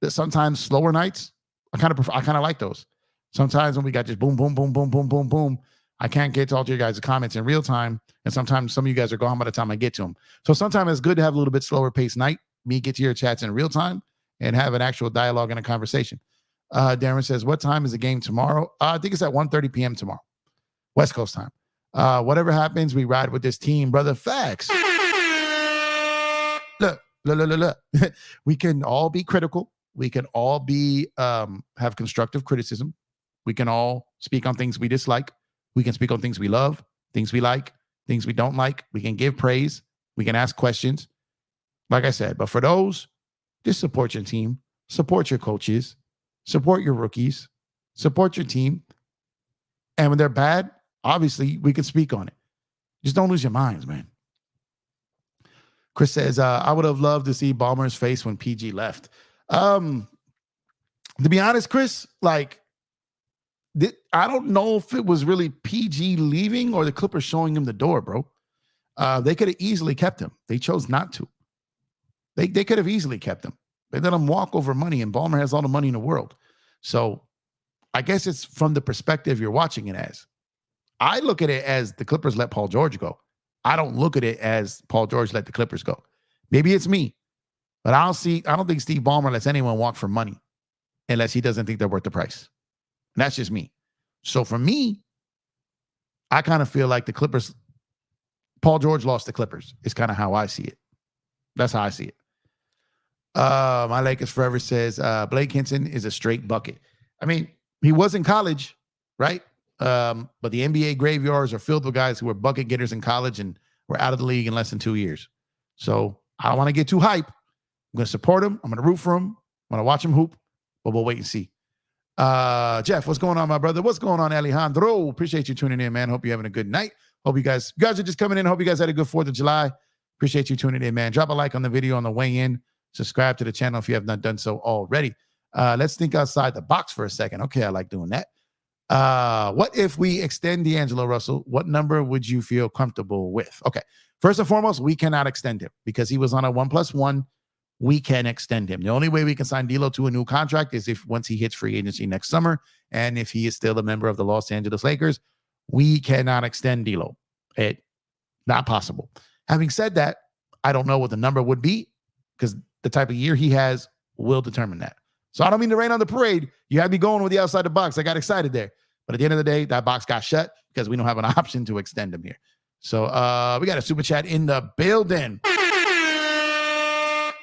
Sometimes slower nights, I kind of like those. Sometimes when we got just boom, boom, boom, boom, boom, boom, boom, I can't get to all your guys' comments in real time. And sometimes some of you guys are gone by the time I get to them. So sometimes it's good to have a little bit slower paced night, me get to your chats in real time and have an actual dialogue and a conversation. Darren says, what time is the game tomorrow? I think it's at 1:30 p.m. tomorrow, West Coast time. Whatever happens, we ride with this team, brother. Facts. Look. We can all be critical. We can all be have constructive criticism. We can all speak on things we dislike. We can speak on things we love, things we like, things we don't like. We can give praise. We can ask questions. Like I said, but for those, just support your team, support your coaches, support your rookies, support your team. And when they're bad, obviously, we can speak on it. Just don't lose your minds, man. Chris says, I would have loved to see Ballmer's face when PG left. To be honest, Chris, I don't know if it was really PG leaving or the Clippers showing him the door, bro. They could have easily kept him. They chose not to. They could have easily kept him. They let him walk over money, and Ballmer has all the money in the world. So I guess it's from the perspective you're watching it as. I look at it as the Clippers let Paul George go. I don't look at it as Paul George let the Clippers go. Maybe it's me, but I don't think Steve Ballmer lets anyone walk for money unless he doesn't think they're worth the price. And that's just me. So for me, I kind of feel like the Clippers, Paul George lost the Clippers. It's kind of how I see it. That's how I see it. My Lakers Forever says, Blake Hinson is a straight bucket. I mean, he was in college, right? But the NBA graveyards are filled with guys who were bucket getters in college and were out of the league in less than 2 years. So I don't want to get too hype. I'm going to support him. I'm going to root for him. I'm going to watch him hoop, but we'll wait and see. Jeff, what's going on, my brother? What's going on, Alejandro? Appreciate you tuning in, man. Hope you're having a good night. Hope you guys are just coming in. Hope you guys had a good 4th of July. Appreciate you tuning in, man. Drop a like on the video on the way in. Subscribe to the channel if you have not done so already. Let's think outside the box for a second. Okay, I like doing that. What if we extend D'Angelo Russell? What number would you feel comfortable with? Okay. First and foremost, we cannot extend him because he was on a 1+1. We can extend him. The only way we can sign D'Lo to a new contract is if once he hits free agency next summer, and if he is still a member of the Los Angeles Lakers, we cannot extend D'Lo. It not possible. Having said that, I don't know what the number would be because the type of year he has will determine that. So I don't mean to rain on the parade. You had me going with the outside the box. I got excited there. But at the end of the day, that box got shut because we don't have an option to extend him here. So we got a super chat in the building.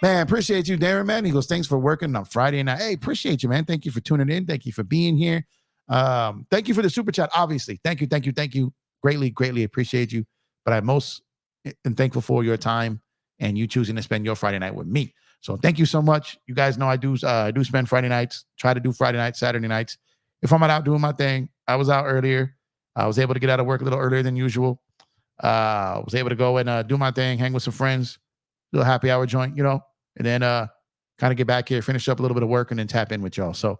Man, appreciate you, Darren, man. He goes, thanks for working on Friday night. Hey, appreciate you, man. Thank you for tuning in. Thank you for being here. Thank you for the super chat, obviously. Thank you. Greatly appreciate you. But I'm most thankful for your time and you choosing to spend your Friday night with me. So thank you so much. You guys know I do spend Friday nights, try to do Friday nights, Saturday nights. If I'm not out doing my thing, I was out earlier. I was able to get out of work a little earlier than usual. I was able to go and do my thing, hang with some friends, little happy hour joint, and then kind of get back here, finish up a little bit of work, and then tap in with y'all. So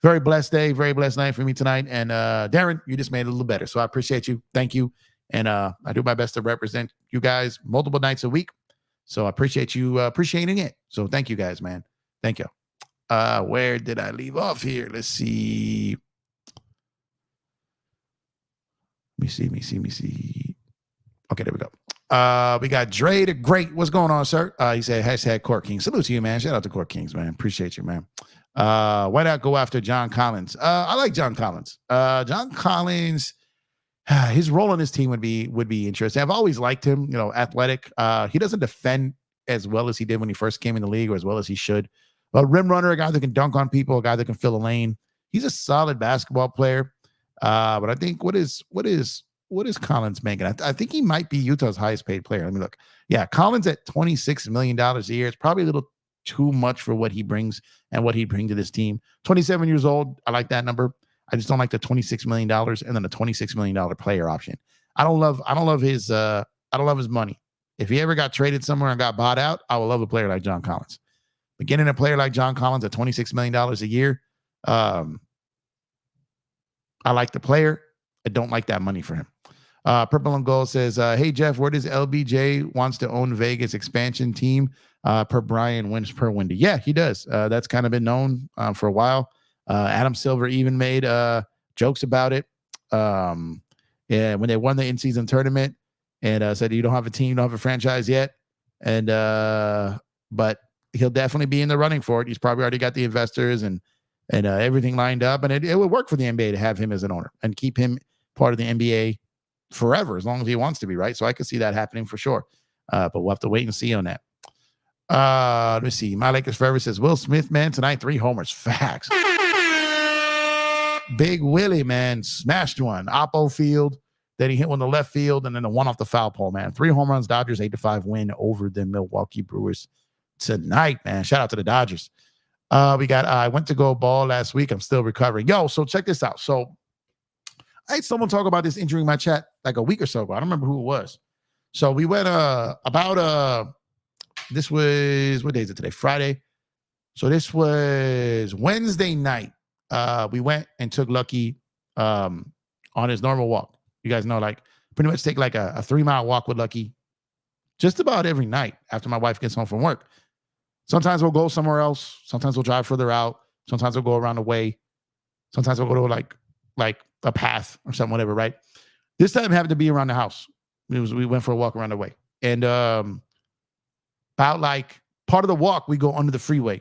very blessed day, very blessed night for me tonight. And Darren, you just made it a little better. So I appreciate you. Thank you. And I do my best to represent you guys multiple nights a week. So I appreciate you appreciating it. So thank you guys, man. Thank you. Where did I leave off here? Let's see. Let me see. Okay, there we go. We got Dre the Great. What's going on, sir? He said, hashtag Court King. Salute to you, man. Shout out to Court Kings, man. Appreciate you, man. Why not go after John Collins? I like John Collins. John Collins, his role on this team would be interesting. I've always liked him, athletic. He doesn't defend as well as he did when he first came in the league or as well as he should. A rim runner, a guy that can dunk on people, a guy that can fill a lane. He's a solid basketball player. But I think what is Collins making? I think he might be Utah's highest paid player. Let me look. Yeah, Collins at $26 million a year. It's probably a little too much for what he brings and what he'd bring to this team. 27 years old. I like that number. I just don't like the $26 million and then the $26 million player option. I don't love his money. If he ever got traded somewhere and got bought out, I would love a player like John Collins. But getting a player like John Collins at $26 million a year, I like the player. I don't like that money for him. Purple and Gold says, hey, Jeff, where does LBJ wants to own Vegas expansion team per Brian wins per Wendy? Yeah, he does. That's kind of been known for a while. Adam Silver even made jokes about it. When they won the in-season tournament and said, you don't have a team, you don't have a franchise yet. And but he'll definitely be in the running for it. He's probably already got the investors and everything lined up. And it would work for the NBA to have him as an owner and keep him part of the NBA forever, as long as he wants to be, right? So I could see that happening for sure. But we'll have to wait and see on that. Let me see. My Lakers Forever says, Will Smith, man, tonight, 3 homers. Facts. Big Willie, man, smashed one. Oppo field. Then he hit one to left field, and then the one off the foul pole, man. 3 home runs, Dodgers 8-5 win over the Milwaukee Brewers tonight, man. Shout out to the Dodgers. We got, I went to go ball last week. I'm still recovering. Yo, so check this out. So I had someone talk about this injury in my chat like a week or so ago. I don't remember who it was. So we went this was, what day is it today? Friday. So this was Wednesday night. We went and took Lucky on his normal walk. You guys know, like, pretty much take like a 3-mile walk with Lucky just about every night after my wife gets home from work. Sometimes we'll go somewhere else. Sometimes we'll drive further out. Sometimes we'll go around the way. Sometimes we'll go to like a path or something, whatever, right? This time it happened to be around the house. We went for a walk around the way. And about like part of the walk, we go under the freeway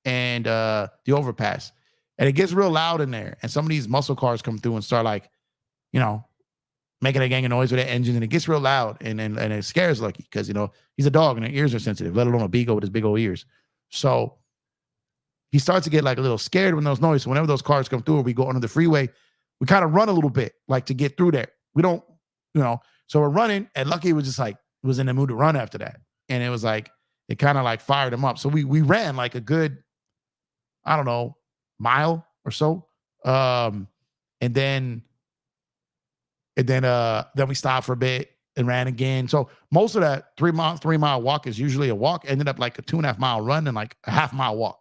and the overpass. And it gets real loud in there. And some of these muscle cars come through and start like, making a gang of noise with their engine. And it gets real loud. And it scares Lucky because, he's a dog and their ears are sensitive, let alone a beagle with his big old ears. So he starts to get like a little scared when those noises. So whenever those cars come through or we go under the freeway, we kind of run a little bit, like to get through there. We don't, so we're running and Lucky was just like, was in the mood to run after that. And it was like, it kind of like fired him up. So we ran like a good, I don't know, mile or so. And then we stopped for a bit and ran again. So most of that 3 mile walk is usually a walk, ended up like a 2.5 mile run and like a half-mile walk.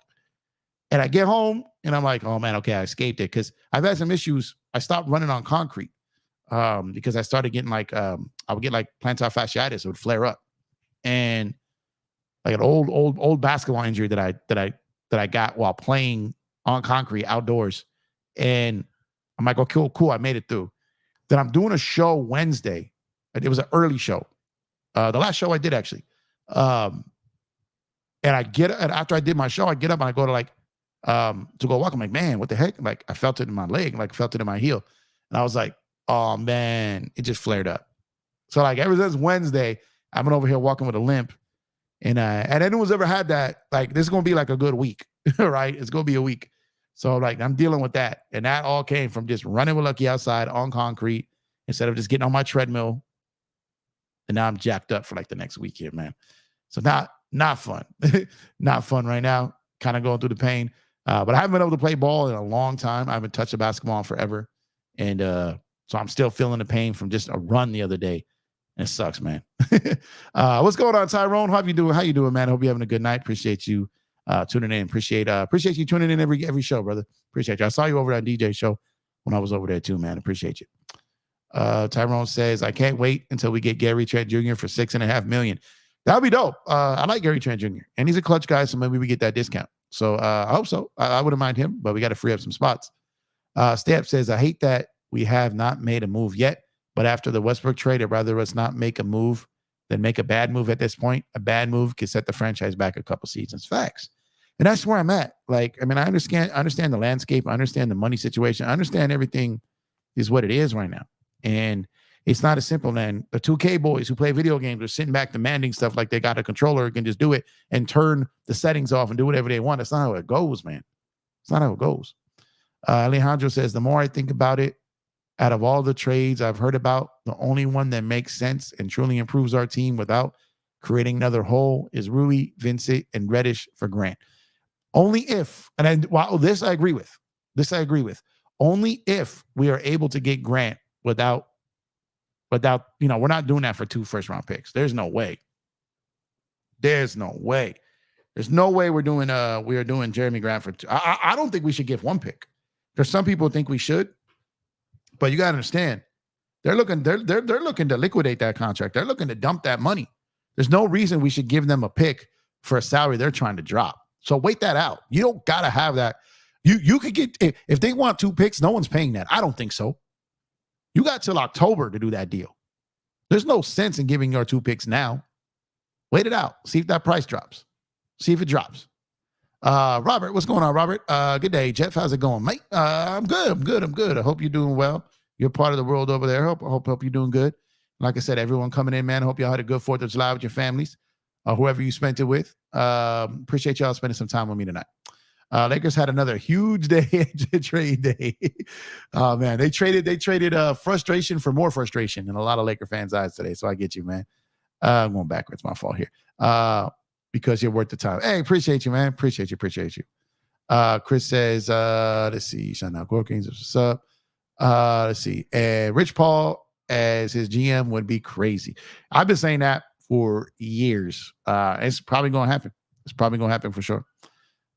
And I get home and I'm like, oh man, okay, I escaped it. Cause I've had some issues. I stopped running on concrete because I started getting like, I would get like plantar fasciitis. It would flare up. And like an old basketball injury that I got while playing on concrete outdoors. And I'm like, oh, cool. I made it through. Then I'm doing a show Wednesday. It was an early show. The last show I did actually. And after I did my show, I get up and I go to like, to go walk. I'm like, man, what the heck? Like I felt it in my leg, like felt it in my heel. And I was like, oh man, it just flared up. So like ever since Wednesday, I've been over here walking with a limp. And anyone's ever had that, like this is going to be like a good week, right? It's going to be a week. So like I'm dealing with that. And that all came from just running with Lucky outside on concrete instead of just getting on my treadmill. And now I'm jacked up for like the next week here, man. So not fun. Not fun right now. Kind of going through the pain. But I haven't been able to play ball in a long time. I haven't touched a basketball in forever. And so I'm still feeling the pain from just a run the other day. And it sucks, man. What's going on, Tyrone? How you doing, man? Hope you're having a good night. Appreciate you tuning in. Appreciate you tuning in every show, brother. Appreciate you. I saw you over at DJ show when I was over there too, man. Appreciate you. Tyrone says, I can't wait until we get Gary Trent Jr. for $6.5 million. That'll be dope. I like Gary Trent Jr. and he's a clutch guy, so maybe we get that discount. So I hope so. I wouldn't mind him, but we got to free up some spots. Step says, I hate that we have not made a move yet, but after the Westbrook trade, I'd rather us not make a move than make a bad move at this point. A bad move could set the franchise back a couple seasons. Facts. And that's where I'm at. Like, I mean, I understand the landscape. I understand the money situation. I understand everything is what it is right now. And it's not as simple, man. The 2K boys who play video games are sitting back demanding stuff like they got a controller and can just do it and turn the settings off and do whatever they want. That's not how it goes, man. It's not how it goes. Alejandro says, the more I think about it, out of all the trades I've heard about, the only one that makes sense and truly improves our team without creating another hole is Rui, Vincent, and Reddish for Grant. Only if, this I agree with. Only if we are able to get Grant without, we're not doing that for 2 first-round picks. There's no way. There's no way we're doing Jeremy Grant for 2. I don't think we should give 1 pick. There's some people who think we should, but you got to understand, they're looking to liquidate that contract. They're looking to dump that money. There's no reason we should give them a pick for a salary they're trying to drop. So wait that out. You don't got to have that. You could get, if they want 2 picks, no one's paying that. I don't think so. You got till October to do that deal. There's no sense in giving your 2 picks now. Wait it out. See if that price drops. See if it drops. Robert, what's going on, Robert? Good day, Jeff. How's it going, mate? I'm good. I hope you're doing well. You're part of the world over there. Hope you're doing good. Like I said, everyone coming in, man. I hope y'all had a good 4th of July with your families, whoever you spent it with. Appreciate y'all spending some time with me tonight. Lakers had another huge day, trade day. Oh man, they traded frustration for more frustration in a lot of Laker fans' eyes today. So I get you, man. I'm going backwards. My fault here. Because you're worth the time. Hey, appreciate you, man. Appreciate you. Chris says, let's see. Shout out Gorkins. What's up? Let's see. And Rich Paul as his GM would be crazy. I've been saying that for years. It's probably going to happen. It's probably going to happen for sure.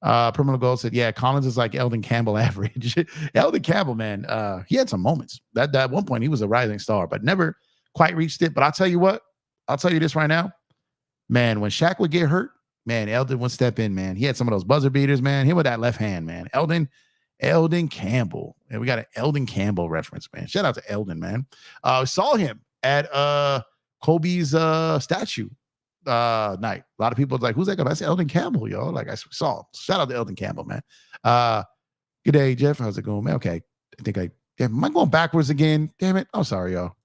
Permanent Gold said, yeah, Collins is like Eldon Campbell average. Eldon Campbell, man, he had some moments. That at one point he was a rising star, but never quite reached it. But I'll tell you what, I'll tell you this right now, man, when Shaq would get hurt, man, Eldon would step in, man. He had some of those buzzer beaters, man. Him with that left hand, man. Eldon Campbell. And we got an Eldon Campbell reference, man. Shout out to Eldon, man. Saw him at Kobe's statue night. A lot of people was like, who's that guy? I said Eldon Campbell, yo. Like I saw him. Shout out to Eldon Campbell, man. Good day, Jeff. How's it going, man? Okay. Am I going backwards again? Damn it. I'm sorry, y'all.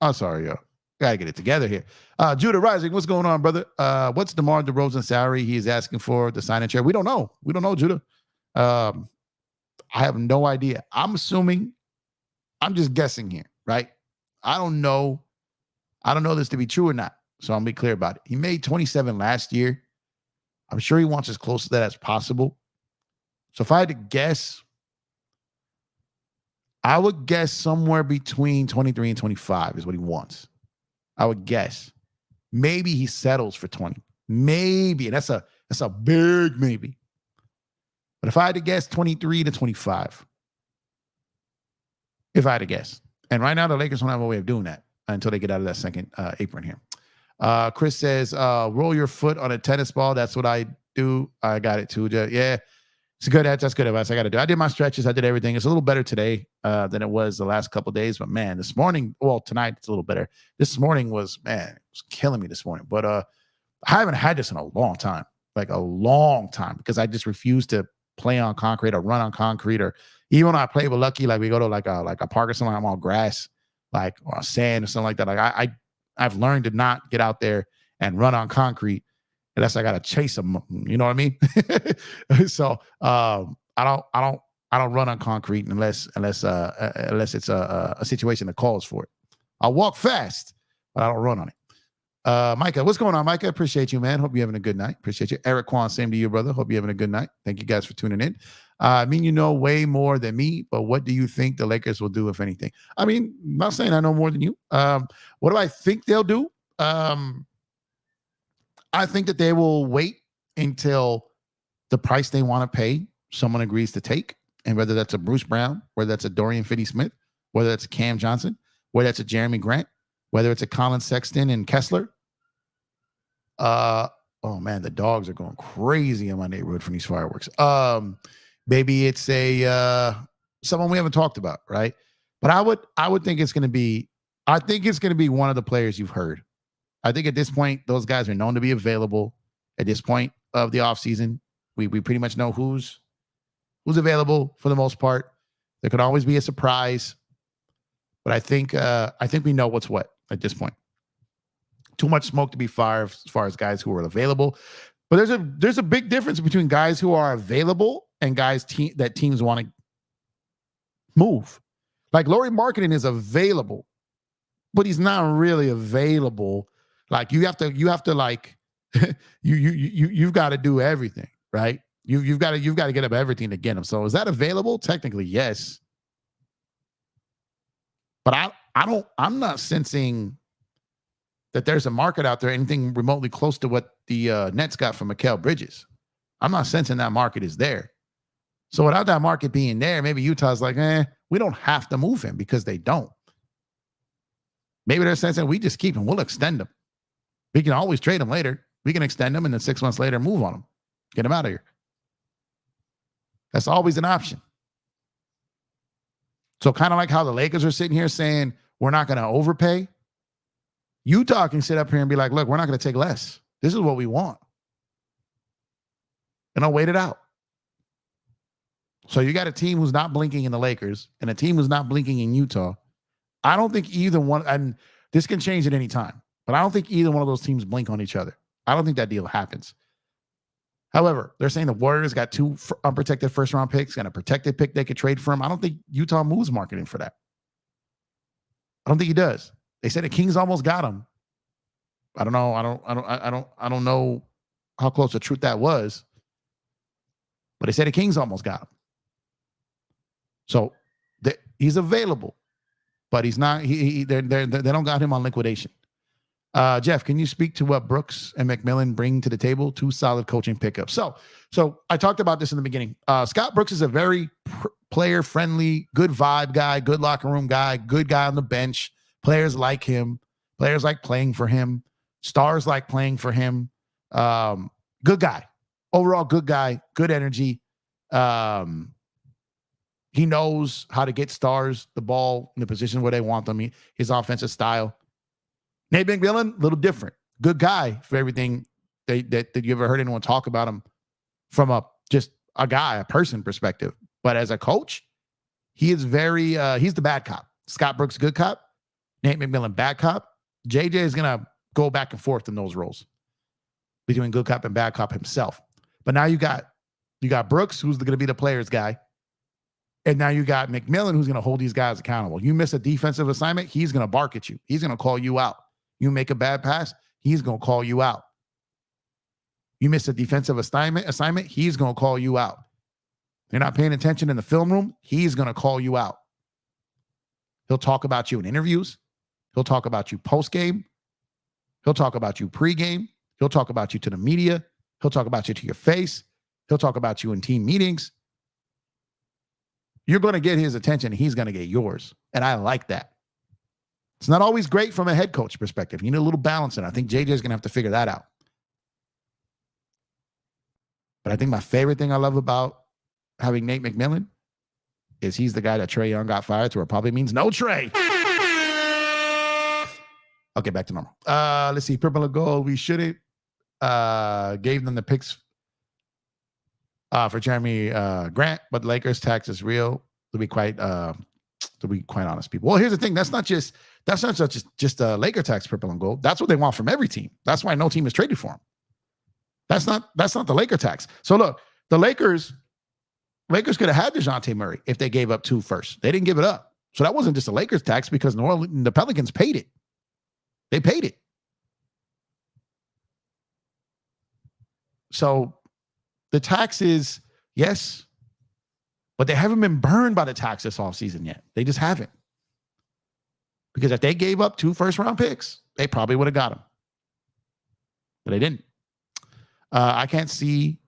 Gotta get it together here. Judah Rising, what's going on, brother? What's DeMar DeRozan's salary he is asking for the sign-in chair? We don't know. Judah. I have no idea. I'm assuming, I'm just guessing here, right? I don't know this to be true or not. So I'll be clear about it. He made 27 last year. I'm sure he wants as close to that as possible. So if I had to guess, I would guess somewhere between 23 and 25 is what he wants. I would guess. Maybe he settles for 20. Maybe. And that's a big maybe. But if I had to guess, 23 to 25. If I had to guess. And right now, the Lakers don't have a way of doing that until they get out of that second apron here. Chris says, roll your foot on a tennis ball. That's what I do. I got it too. Yeah. It's good. That's good advice. I got to do. I did my stretches. I did everything. It's a little better today than it was the last couple of days. But man, this morning, well, tonight it's a little better. This morning was killing me this morning. But I haven't had this in a long time, like a long time, because I just refuse to play on concrete or run on concrete, or even when I play with Lucky, like we go to like a park or something, I'm on grass, like or sand or something like that. Like I've learned to not get out there and run on concrete unless I got to chase them. You know what I mean? So I don't run on concrete unless it's a situation that calls for it. I'll walk fast, but I don't run on it. Micah, what's going on, Micah? Appreciate you, man. Hope you're having a good night. Appreciate you. Eric Kwan, same to you, brother. Hope you're having a good night. Thank you guys for tuning in. I mean, you know way more than me, but what do you think the Lakers will do, if anything? I mean, I'm not saying I know more than you. What do I think they'll do? I think that they will wait until the price they want to pay someone agrees to take, and whether that's a Bruce Brown, whether that's a Dorian Finney-Smith, whether that's a Cam Johnson, whether that's a Jeremy Grant, whether it's a Colin Sexton and Kessler. Oh man, the dogs are going crazy in my neighborhood from these fireworks. Maybe it's someone we haven't talked about, right? But I would think it's going to be, I think it's going to be one of the players you've heard. I think at this point, those guys are known to be available. At this point of the offseason, we pretty much know who's available for the most part. There could always be a surprise, but I think we know what's what at this point. Too much smoke to be fired as far as guys who are available. But there's a big difference between guys who are available and guys that teams want to move. Like Lauri Markkanen is available, but he's not really available. Like you have to like you've got to do everything, right? You've got to get up everything to get him. So is that available? Technically, yes. But I'm not sensing that there's a market out there, anything remotely close to what the Nets got from Mikal Bridges. I'm not sensing that market is there. So without that market being there, maybe Utah's like, we don't have to move him, because they don't. Maybe they're sensing we just keep him. We'll extend him. We can always trade him later. We can extend him and then 6 months later move on him. Get him out of here. That's always an option. So kind of like how the Lakers are sitting here saying, we're not going to overpay. Utah can sit up here and be like, look, we're not going to take less. This is what we want. And I'll wait it out. So you got a team who's not blinking in the Lakers and a team who's not blinking in Utah. I don't think either one, and this can change at any time, but I don't think either one of those teams blink on each other. I don't think that deal happens. However, they're saying the Warriors got 2 unprotected first-round picks and a protected pick they could trade for him. I don't think Utah moves marketing for that. I don't think he does. They said the Kings almost got him. I don't know. I don't know how close the truth that was. But they said the Kings almost got him. So he's available, but he's not. They don't got him on liquidation. Jeff, can you speak to what Brooks and McMillan bring to the table? 2 solid coaching pickups. So I talked about this in the beginning. Scott Brooks is a very player-friendly, good vibe guy, good locker room guy, good guy on the bench. Players like him. Players like playing for him. Stars like playing for him. Good guy. Overall, good guy. Good energy. He knows how to get stars the ball in the position where they want them. His offensive style. Nate McMillan, a little different. Good guy for everything that you ever heard anyone talk about him from just a guy, a person perspective. But as a coach, he is very, he's the bad cop. Scott Brooks, good cop. Nate McMillan, bad cop. JJ is going to go back and forth in those roles between good cop and bad cop himself. But now you got Brooks, who's going to be the player's guy. And now you got McMillan, who's going to hold these guys accountable. You miss a defensive assignment, he's going to bark at you. He's going to call you out. You make a bad pass, he's going to call you out. You miss a defensive assignment, he's going to call you out. You're not paying attention in the film room, he's going to call you out. He'll talk about you in interviews. He'll talk about you post-game. He'll talk about you pre-game. He'll talk about you to the media. He'll talk about you to your face. He'll talk about you in team meetings. You're going to get his attention, and he's going to get yours. And I like that. It's not always great from a head coach perspective. You need a little balance in it. I think JJ is going to have to figure that out. But I think my favorite thing I love about having Nate McMillan is he's the guy that Trae Young got fired to, where it probably means no Trae. Okay, back to normal. Let's see. Purple and gold. We shouldn't gave them the picks for Jeremy Grant, but Lakers tax is real. To be quite honest, people. Well, here's the thing. That's not just a Laker tax, purple and gold. That's what they want from every team. That's why no team is traded for him. That's not the Laker tax. So look, the Lakers could have had DeJounte Murray if they gave up 2 first. They didn't give it up. So that wasn't just a Lakers tax because the Pelicans paid it. They paid it. So the taxes, yes, but they haven't been burned by the tax this offseason yet. They just haven't. Because if they gave up 2 first-round picks, they probably would have got them. But they didn't. I can't see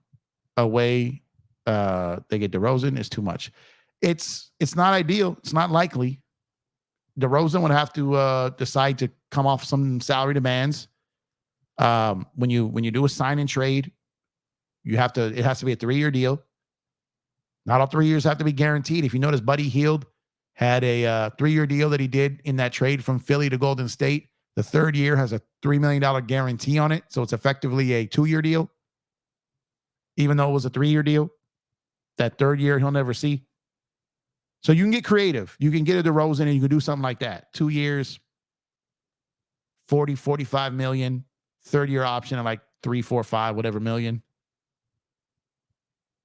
a way they get DeRozan. It's too much. It's not ideal. It's not likely. DeRozan would have to decide to come off some salary demands. When you do a sign and trade, it has to be a 3-year deal. Not all 3 years have to be guaranteed. If you notice, Buddy Hield had a 3-year deal that he did in that trade from Philly to Golden State. The 3rd year has a $3 million guarantee on it, so it's effectively a 2-year deal. Even though it was a 3-year deal, that 3rd year he'll never see. So you can get creative. You can get a DeRozan and you can do something like that. 2 years, 40, 45 million, 3rd-year option at like 3, 4, 5, whatever million.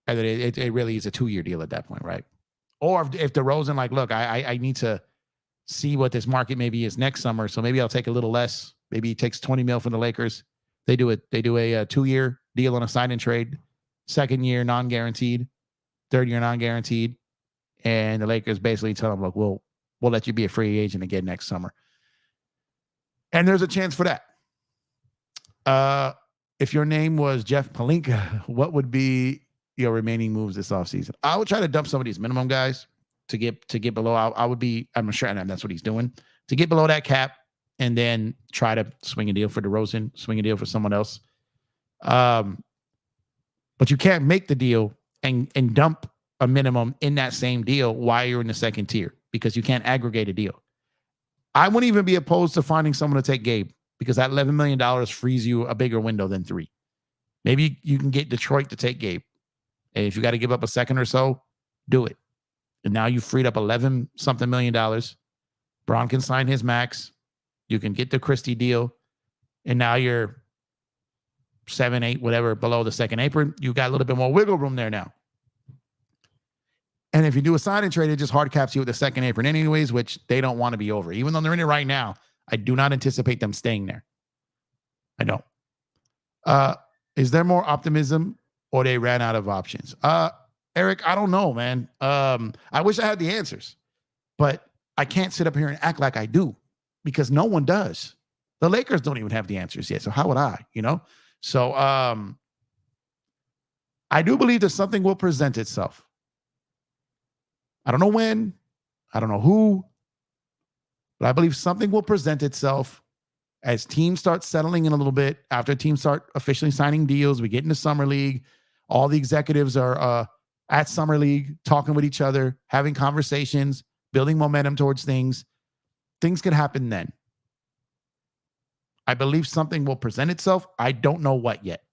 And it really is a 2-year deal at that point, right? Or if DeRozan, like, look, I need to see what this market maybe is next summer, so maybe I'll take a little less. Maybe he takes $20 million from the Lakers. They do a 2-year deal on a sign and trade. 2nd year non-guaranteed, 3rd year non-guaranteed, and the Lakers basically tell them, look, we'll let you be a free agent again next summer. And there's a chance for that. If your name was Jeff Pelinka, what would be your remaining moves this offseason? I would try to dump some of these minimum guys to get below. I'm sure, and that's what he's doing, to get below that cap, and then try to swing a deal for DeRozan, swing a deal for someone else. But you can't make the deal and dump a minimum in that same deal while you're in the 2nd tier, because you can't aggregate a deal. I wouldn't even be opposed to finding someone to take Gabe, because that $11 million frees you a bigger window than 3. Maybe you can get Detroit to take Gabe. And if you got to give up a 2nd or so, do it. And now you've freed up $11-something million. Braun can sign his max. You can get the Christie deal. And now you're 7, 8, whatever, below the 2nd apron. You got a little bit more wiggle room there now. And if you do a sign and trade, it just hard caps you with the 2nd apron anyways, which they don't want to be over. Even though they're in it right now, I do not anticipate them staying there. I don't. Is there more optimism, or they ran out of options? Eric, I don't know, man. I wish I had the answers, but I can't sit up here and act like I do, because no one does. The Lakers don't even have the answers yet. So how would I, So I do believe that something will present itself. I don't know when, I don't know who, but I believe something will present itself as teams start settling in a little bit, after teams start officially signing deals. We get into Summer League. All the executives are at Summer League, talking with each other, having conversations, building momentum towards things. Things could happen then. I believe something will present itself. I don't know what yet.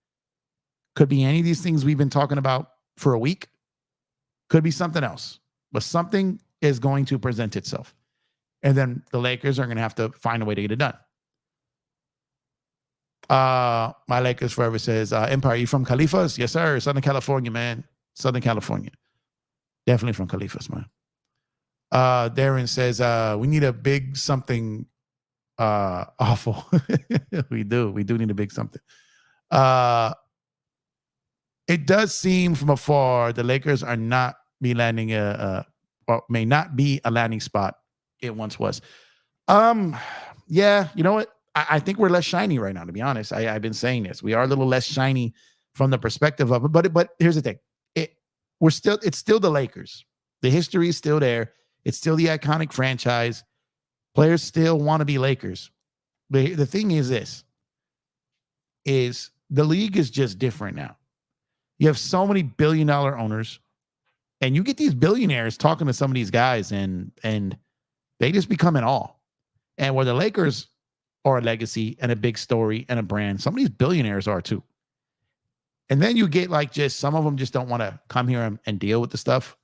Could be any of these things we've been talking about for a week. Could be something else. But something is going to present itself. And then the Lakers are going to have to find a way to get it done. My Lakers Forever says, Empire, you from Califas? Yes, sir. Southern California, man. Southern California. Definitely from Califas, man. Darren says, we need a big something awful. We do need a big something. It does seem from afar the Lakers are not be landing or may not be a landing spot it once was. Yeah, you know what? I think we're less shiny right now, to be honest. I've been saying this. We are a little less shiny from the perspective of it. But here's the thing. It's still the Lakers. The history is still there. It's still the iconic franchise. Players still want to be Lakers. The thing is this, is the league is just different now. You have so many billion-dollar owners, and you get these billionaires talking to some of these guys, and they just become in awe. And where the Lakers are a legacy and a big story and a brand, some of these billionaires are too. And then you get like just some of them just don't want to come here and deal with the stuff.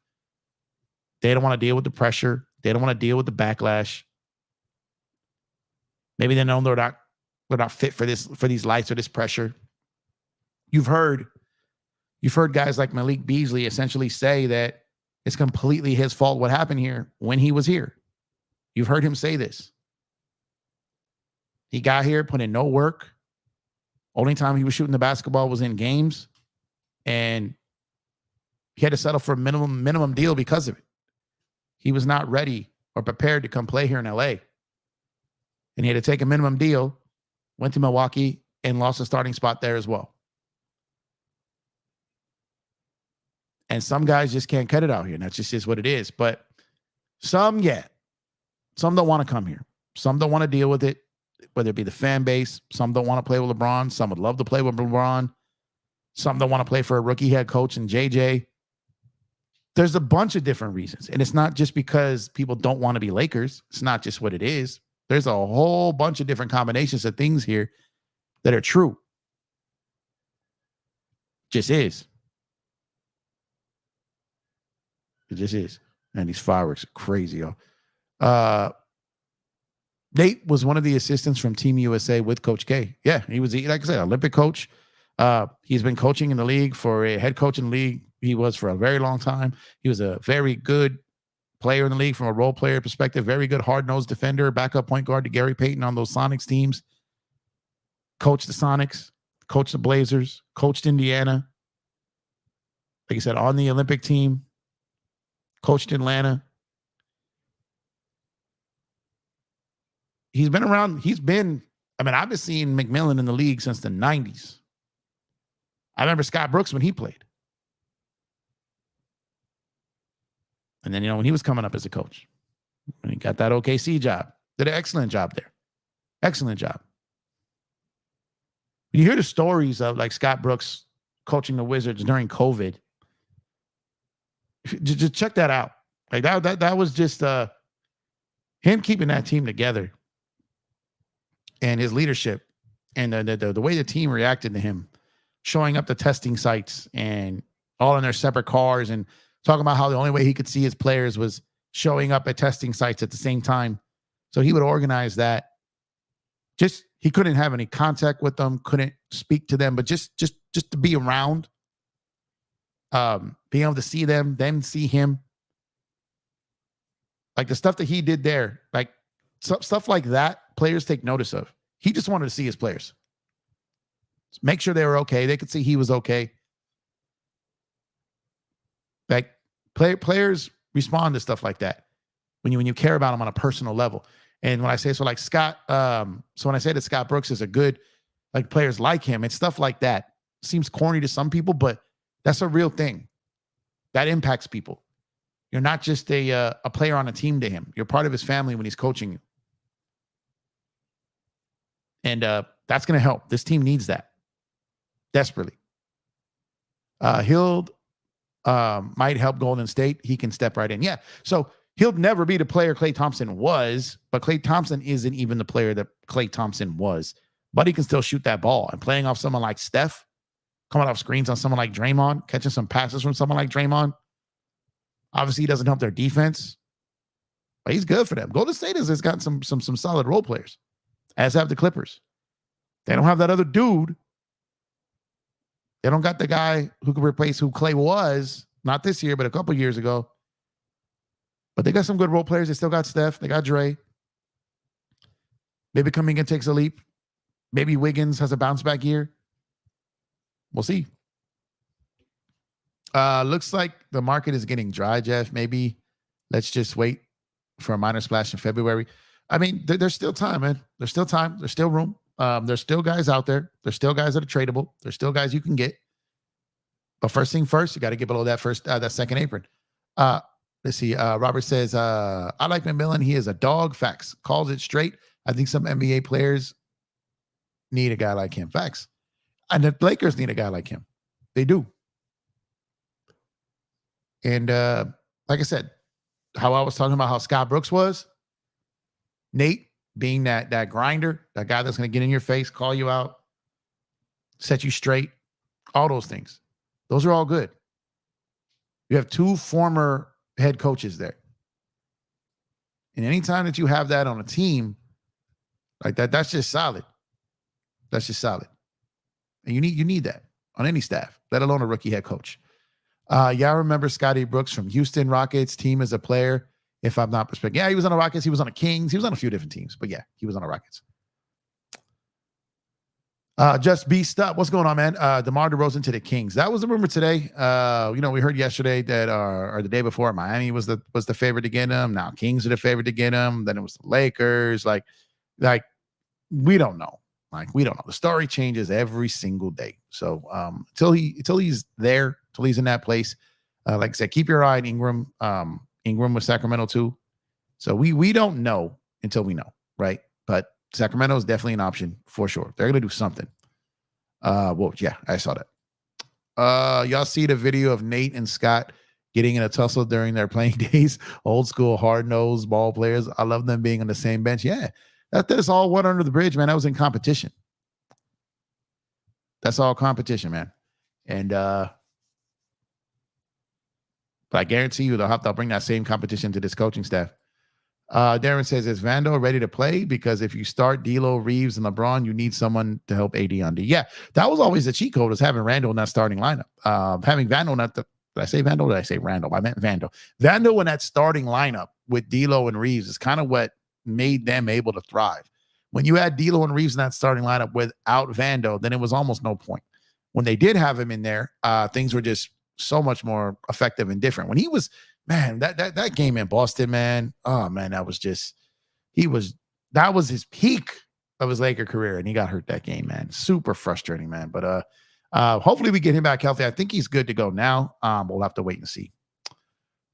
They don't want to deal with the pressure. They don't want to deal with the backlash. Maybe they know they're not fit for these lights or this pressure. You've heard guys like Malik Beasley essentially say that it's completely his fault what happened here when he was here. You've heard him say this. He got here, put in no work. Only time he was shooting the basketball was in games, and he had to settle for a minimum deal because of it. He was not ready or prepared to come play here in LA. And he had to take a minimum deal, went to Milwaukee, and lost a starting spot there as well. And some guys just can't cut it out here. And that's just is what it is. But some don't want to come here. Some don't want to deal with it, whether it be the fan base. Some don't want to play with LeBron. Some would love to play with LeBron. Some don't want to play for a rookie head coach and JJ. There's a bunch of different reasons. And it's not just because people don't want to be Lakers. It's not just what it is. There's a whole bunch of different combinations of things here that are true. Just is. It just is. And these fireworks are crazy, yo. Nate was one of the assistants from Team USA with Coach K. Yeah, he was, like I said, Olympic coach. He's been coaching in the league for a head coach in the league. He was for a very long time. He was a very good player in the league from a role player perspective. Very good hard-nosed defender, backup point guard to Gary Payton on those Sonics teams. Coached the Sonics, coached the Blazers, coached Indiana. Like I said, on the Olympic team, coached Atlanta. He's been around. I've been seeing McMillan in the league since the 90s. I remember Scott Brooks when he played. And then, when he was coming up as a coach, when he got that OKC job, did an excellent job there. Excellent job. When you hear the stories of like Scott Brooks coaching the Wizards during COVID, just check that out. Like that was just him keeping that team together. And his leadership and the way the team reacted to him, showing up to testing sites and all in their separate cars and talking about how the only way he could see his players was showing up at testing sites at the same time. So he would organize that. Just, he couldn't have any contact with them, couldn't speak to them, but just to be around, being able to see them, then see him. Like the stuff that he did there, like stuff like that, players take notice of. He just wanted to see his players. Make sure they were okay. They could see he was okay. Like players respond to stuff like that when you care about them on a personal level. And when I say so, like Scott, so when I say that Scott Brooks is a good, like players like him, it's stuff like that. Seems corny to some people, but that's a real thing that impacts people. You're not just a player on a team to him. You're part of his family when he's coaching you. And that's going to help. This team needs that desperately. Hield might help Golden State. He can step right in. Yeah. So he'll never be the player Klay Thompson was, but Klay Thompson isn't even the player that Klay Thompson was. But he can still shoot that ball. And playing off someone like Steph, coming off screens on someone like Draymond, catching some passes from someone like Draymond. Obviously, he doesn't help their defense, but he's good for them. Golden State has got some solid role players, as have the Clippers. They don't have that other dude. They don't got the guy who could replace who Klay was, not this year, but a couple years ago. But they got some good role players. They still got Steph. They got Dre. Maybe Kuminga takes a leap. Maybe Wiggins has a bounce back year. We'll see. Looks like the market is getting dry, Jeff. Maybe let's just wait for a minor splash in February. I mean, there's still time, man. There's still time. There's still room. There's still guys out there. There's still guys that are tradable. There's still guys you can get. But first thing first, you got to get below that second apron. Let's see. Robert says, I like McMillan. He is a dog. Facts. Calls it straight. I think some NBA players need a guy like him. Facts. And the Lakers need a guy like him. They do. And like I said, how I was talking about how Scott Brooks was, Nate being that grinder, that guy that's going to get in your face, call you out, set you straight, all those things. Those are all good. You have 2 former head coaches there. And anytime that you have that on a team like that, that's just solid. That's just solid. And you need that on any staff, let alone a rookie head coach. Y'all remember Scotty Brooks from Houston Rockets team as a player, if I'm not mistaken. Yeah, he was on the Rockets. He was on the Kings. He was on a few different teams. But yeah, he was on the Rockets. Just beast up. What's going on, man? DeMar DeRozan to the Kings. That was the rumor today. We heard yesterday that, or the day before, Miami was the favorite to get him. Now Kings are the favorite to get him. Then it was the Lakers. Like we don't know. We don't know. The story changes every single day. So until he's there, till he's in that place, like I said, keep your eye on Ingram. Ingram with Sacramento too. So we don't know until we know, right? But Sacramento is definitely an option for sure. They're gonna do something. Well, yeah, I saw that. Y'all see the video of Nate and Scott getting in a tussle during their playing days? Old school, hard-nosed ball players. I love them being on the same bench. Yeah, that's all water under the bridge, man. That was in competition. That's all competition, man. And but I guarantee you they'll bring that same competition to this coaching staff. Darren says, is Vando ready to play? Because if you start D'Lo, Reeves, and LeBron, you need someone to help AD on D. Yeah, that was always the cheat code, was having Randall in that starting lineup. Having Vando did I say Vando? Did I say Randall? I meant Vando. Vando in that starting lineup with D'Lo and Reeves is kind of what made them able to thrive. When you had D'Lo and Reeves in that starting lineup without Vando, then it was almost no point. When they did have him in there, things were just so much more effective and different. When he was, man, that game in Boston, man, oh man, that was his peak of his Laker career, and he got hurt that game, man. Super frustrating, man. But hopefully we get him back healthy. I think he's good to go now. We'll have to wait and see.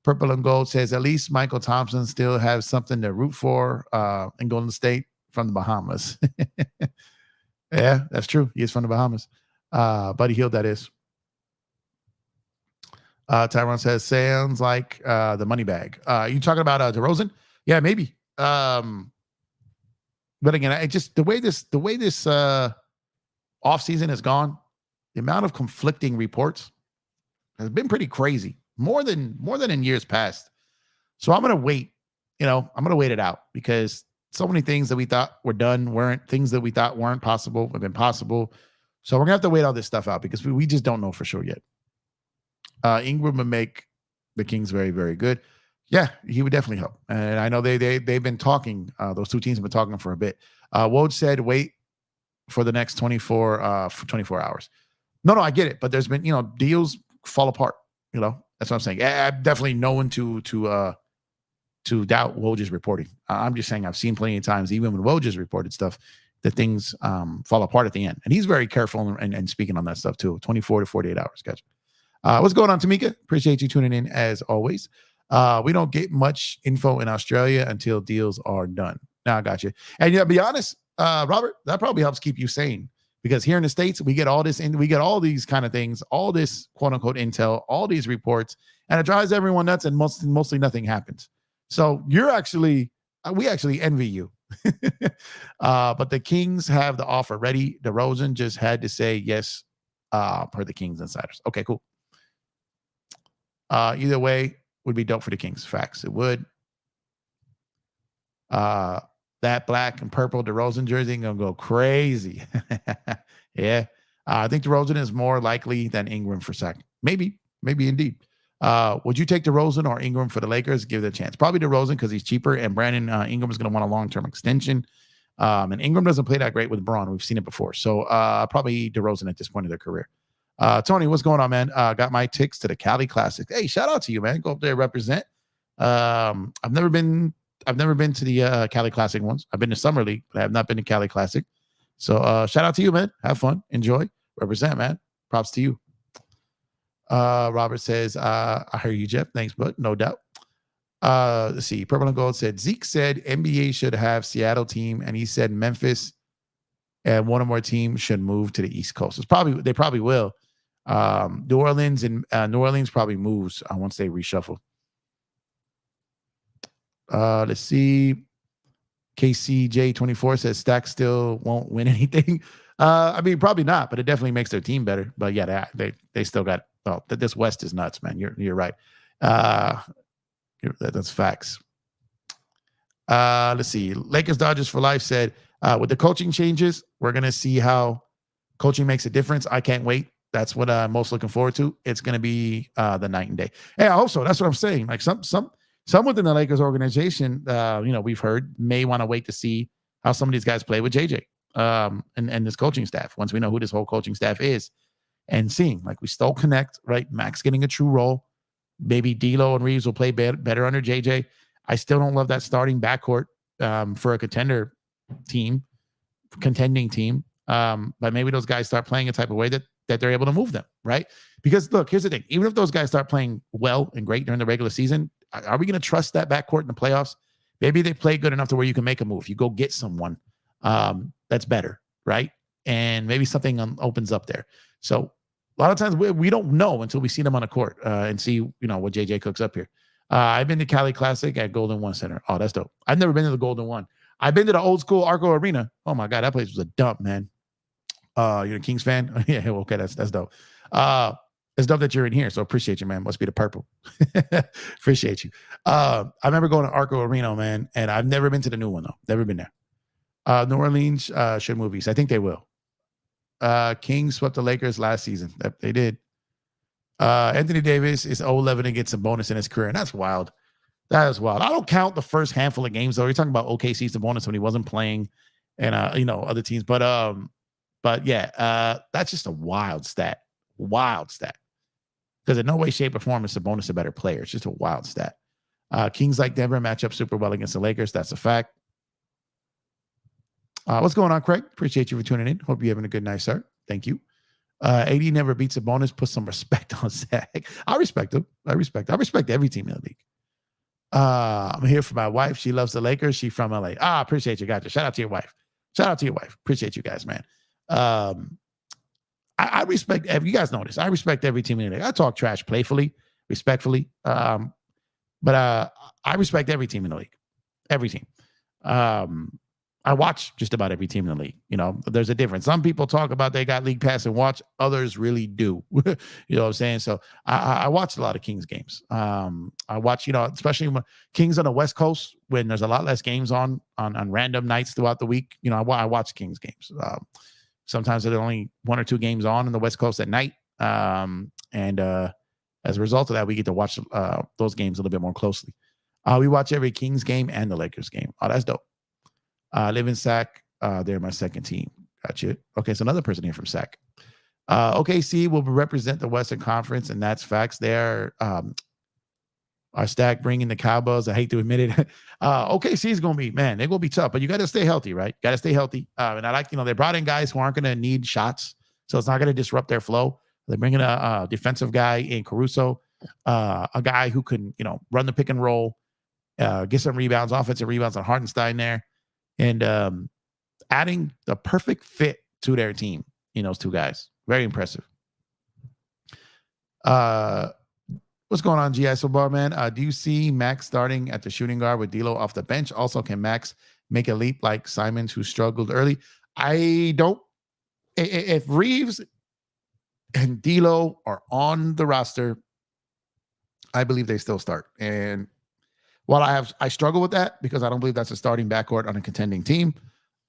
Purple and Gold says, at least Michael Thompson still has something to root for in Golden State from the Bahamas. Yeah, that's true. He is from the Bahamas. Buddy Hield, that is. Tyrone says, sounds like the money bag. You talking about DeRozan? Yeah, maybe. But again, the way this offseason has gone, the amount of conflicting reports has been pretty crazy. More than in years past. So I'm gonna wait. I'm gonna wait it out, because so many things that we thought were done weren't. Things that we thought weren't possible have been possible. So we're gonna have to wait all this stuff out, because we just don't know for sure yet. Ingram would make the Kings very, very good. Yeah, he would definitely help. And I know they've been talking. Those two teams have been talking for a bit. Woj said, wait for the next 24 hours. No, I get it. But there's been, deals fall apart. That's what I'm saying. I'm definitely no one to doubt Woj's reporting. I'm just saying I've seen plenty of times, even when Woj has reported stuff, that things fall apart at the end. And he's very careful and speaking on that stuff too. 24 to 48 hours. Gotcha. What's going on, Tamika? Appreciate you tuning in as always. We don't get much info in Australia until deals are done. Now I got you. And to be honest, Robert, that probably helps keep you sane, because here in the States, we get all this and we get all these kind of things, all this quote unquote intel, all these reports, and it drives everyone nuts, and mostly nothing happens. So we actually envy you. But the Kings have the offer ready. DeRozan just had to say yes per the Kings insiders. Okay, cool. Either way would be dope for the Kings. Facts. It would. That black and purple DeRozan jersey gonna go crazy. Yeah. I think DeRozan is more likely than Ingram for Sac. Maybe indeed. Would you take DeRozan or Ingram for the Lakers? Give it a chance. Probably DeRozan, because he's cheaper, and Brandon Ingram is going to want a long-term extension. And Ingram doesn't play that great with Braun. We've seen it before. So probably DeRozan at this point of their career. Tony, what's going on, man? Got my tickets to the Cali Classic. Hey, shout out to you, man. Go up there, represent. I've never been I've never been to the Cali Classic ones. I've been to Summer League, but I have not been to Cali Classic. So shout out to you, man. Have fun, enjoy, represent, man. Props to you. Robert says, I hear you, Jeff. Thanks, bud. No doubt. Let's see. Purple and Gold said Zeke said NBA should have Seattle team, and he said Memphis and one or more teams should move to the East Coast. They probably will. New Orleans probably moves once they reshuffle. Let's see. KCJ24 says Stack still won't win anything. I mean, probably not, but it definitely makes their team better. But yeah, they still got. Oh, this West is nuts, man. You're right. That's facts. Let's see. Lakers Dodgers for life said with the coaching changes, we're gonna see how coaching makes a difference. I can't wait. That's what I'm most looking forward to. It's gonna be the night and day. Hey, also that's what I'm saying. Like some within the Lakers organization, we've heard may want to wait to see how some of these guys play with JJ and this coaching staff. Once we know who this whole coaching staff is, and seeing like we still connect, right? Max getting a true role. Maybe D'Lo and Reeves will play better under JJ. I still don't love that starting backcourt for a contending team. But maybe those guys start playing a type of way that they're able to move them, right? Because look, here's the thing. Even if those guys start playing well and great during the regular season, are we going to trust that backcourt in the playoffs? Maybe they play good enough to where you can make a move. You go get someone that's better, right? And maybe something opens up there. So a lot of times we don't know until we see them on the court and see, what JJ cooks up here. I've been to Cali Classic at Golden One Center. Oh, that's dope. I've never been to the Golden One. I've been to the old school Arco Arena. Oh my God, that place was a dump, man. You're a Kings fan? Yeah, okay, that's dope. It's dope that you're in here, so appreciate you, man. Must be the purple. Appreciate you. I remember going to Arco Arena, man, and I've never been to the new one though. Never been there. New Orleans should move east. I think they will. Kings swept the Lakers last season. They did. Anthony Davis is 0-11 and gets a bonus in his career, and that's wild. That is wild. I don't count the first handful of games though. You're talking about OKC's the bonus when he wasn't playing, and other teams. But yeah, that's just a wild stat. Wild stat. Because in no way, shape, or form is Sabonis a better player. It's just a wild stat. Kings like Denver match up super well against the Lakers. That's a fact. What's going on, Craig? Appreciate you for tuning in. Hope you're having a good night, sir. Thank you. AD never beats a bonus. Put some respect on Zach. I respect him. I respect every team in the league. I'm here for my wife. She loves the Lakers. She's from LA. Appreciate you. Gotcha. Shout out to your wife. Appreciate you guys, man. I respect you guys know this. I respect every team in the league. I talk trash playfully, respectfully. But I respect every team in the league. Every team. I watch just about every team in the league. There's a difference. Some people talk about they got league pass and watch. Others really do. You know what I'm saying? So I watch a lot of Kings games. I watch, especially when Kings on the West Coast, when there's a lot less games on random nights throughout the week. I watch Kings games. Sometimes there's only one or two games on the West Coast at night. And as a result of that, we get to watch those games a little bit more closely. We watch every Kings game and the Lakers game. Oh, that's dope. Live in SAC. They're my second team. Gotcha. Okay, so another person here from SAC. OKC will represent the Western Conference, and that's facts. They're our stack bringing the Cowboys. I hate to admit it. OKC is going to be, man, they're going to be tough, but you got to stay healthy, right? Got to stay healthy. And I like, they brought in guys who aren't going to need shots, so it's not going to disrupt their flow. They're bringing a defensive guy in Caruso, a guy who can, run the pick and roll, get some rebounds, offensive rebounds on Hartenstein there, and adding the perfect fit to their team. Those two guys, very impressive. What's going on, G.I. Sobar, man? Do you see Max starting at the shooting guard with D'Lo off the bench? Also, can Max make a leap like Simons, who struggled early? I don't. If Reeves and D'Lo are on the roster, I believe they still start. And while I struggle with that because I don't believe that's a starting backcourt on a contending team,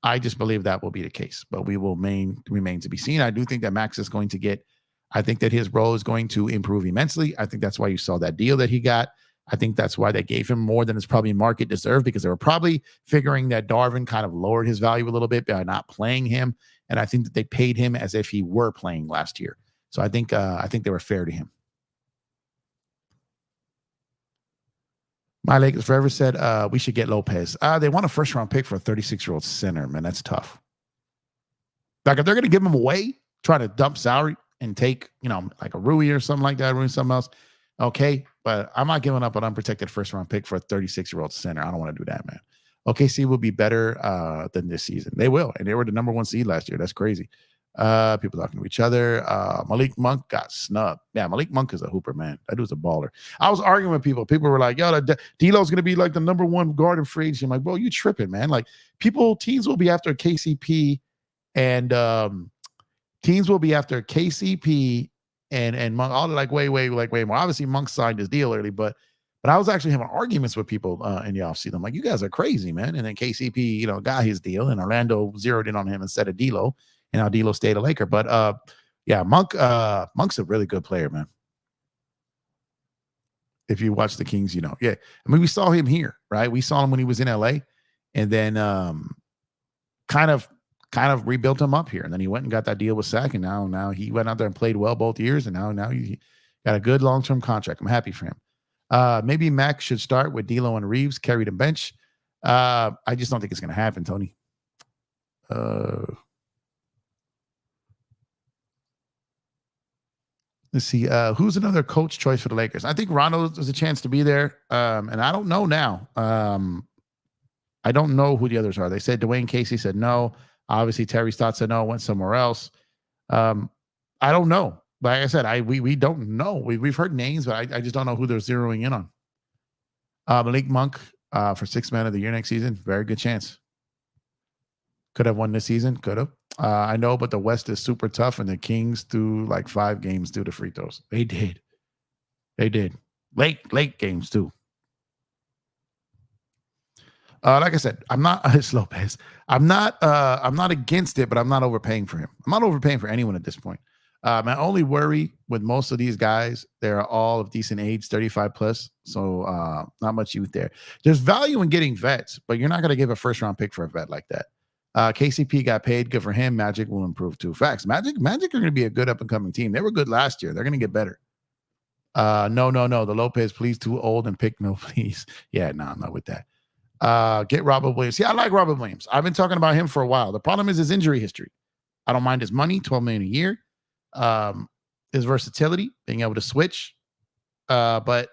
I just believe that will be the case. But we will remain to be seen. I do think that Max is going to get. I think that his role is going to improve immensely. I think that's why you saw that deal that he got. I think that's why they gave him more than his probably market deserved, because they were probably figuring that Darvin kind of lowered his value a little bit by not playing him. And I think that they paid him as if he were playing last year. So I think they were fair to him. My Lakers forever said we should get Lopez. They want a first-round pick for a 36-year-old center, man. That's tough. Like, if they're going to give him away, try to dump salary and take, like a Rui or something like that, Rui something else, okay. But I'm not giving up an unprotected first-round pick for a 36-year-old center. I don't want to do that, man. OKC will be better than this season. They will, and they were the number 1 seed last year. That's crazy. People talking to each other. Malik Monk got snubbed. Yeah, Malik Monk is a hooper, man. That dude's a baller. I was arguing with people. People were like, yo, D'Lo's going to be like the number 1 guard in free agency. I'm like, bro, you tripping, man. Like, teams will be after KCP and and Monk. All like way more. Obviously, Monk signed his deal early, but I was actually having arguments with people in the offseason. I'm like, you guys are crazy, man. And then KCP, got his deal, and Orlando zeroed in on him instead of D'Lo. And now D'Lo stayed a Laker. But yeah, Monk's a really good player, man. If you watch the Kings, yeah. I mean, we saw him here, right? We saw him when he was in LA, and then kind of rebuilt him up here. And then he went and got that deal with Sac, and now he went out there and played well both years, and now he got a good long-term contract. I'm happy for him. Maybe Mac should start with D'Lo and Reeves, carry the bench. I just don't think it's going to happen, Tony. Let's see. Who's another coach choice for the Lakers? I think Rondo has a chance to be there. And I don't know now. I don't know who the others are. They said Dwayne Casey said no. Obviously, Terry Stotts said no, went somewhere else. I don't know. Like I said, we don't know. We've heard names, but I just don't know who they're zeroing in on. Malik Monk for 6th man of the year next season. Very good chance. Could have won this season. Could have. I know, but the West is super tough, and the Kings threw like 5 games through the free throws. They did. Late games too. Like I said, I'm not it's Lopez. I'm not against it, but I'm not overpaying for him. I'm not overpaying for anyone at this point. My only worry with most of these guys, they're all of decent age, 35 plus. So not much youth there. There's value in getting vets, but you're not going to give a first-round pick for a vet like that. KCP got paid. Good for him. Magic will improve too. Facts. Magic are going to be a good up-and-coming team. They were good last year. They're going to get better. No. The Lopez, please, too old and pick no, please. Yeah, no, I'm not with that. Get Robert Williams. Yeah, I like Robert Williams. I've been talking about him for a while. The problem is his injury history. I don't mind his money, $12 million a year. His versatility, being able to switch. But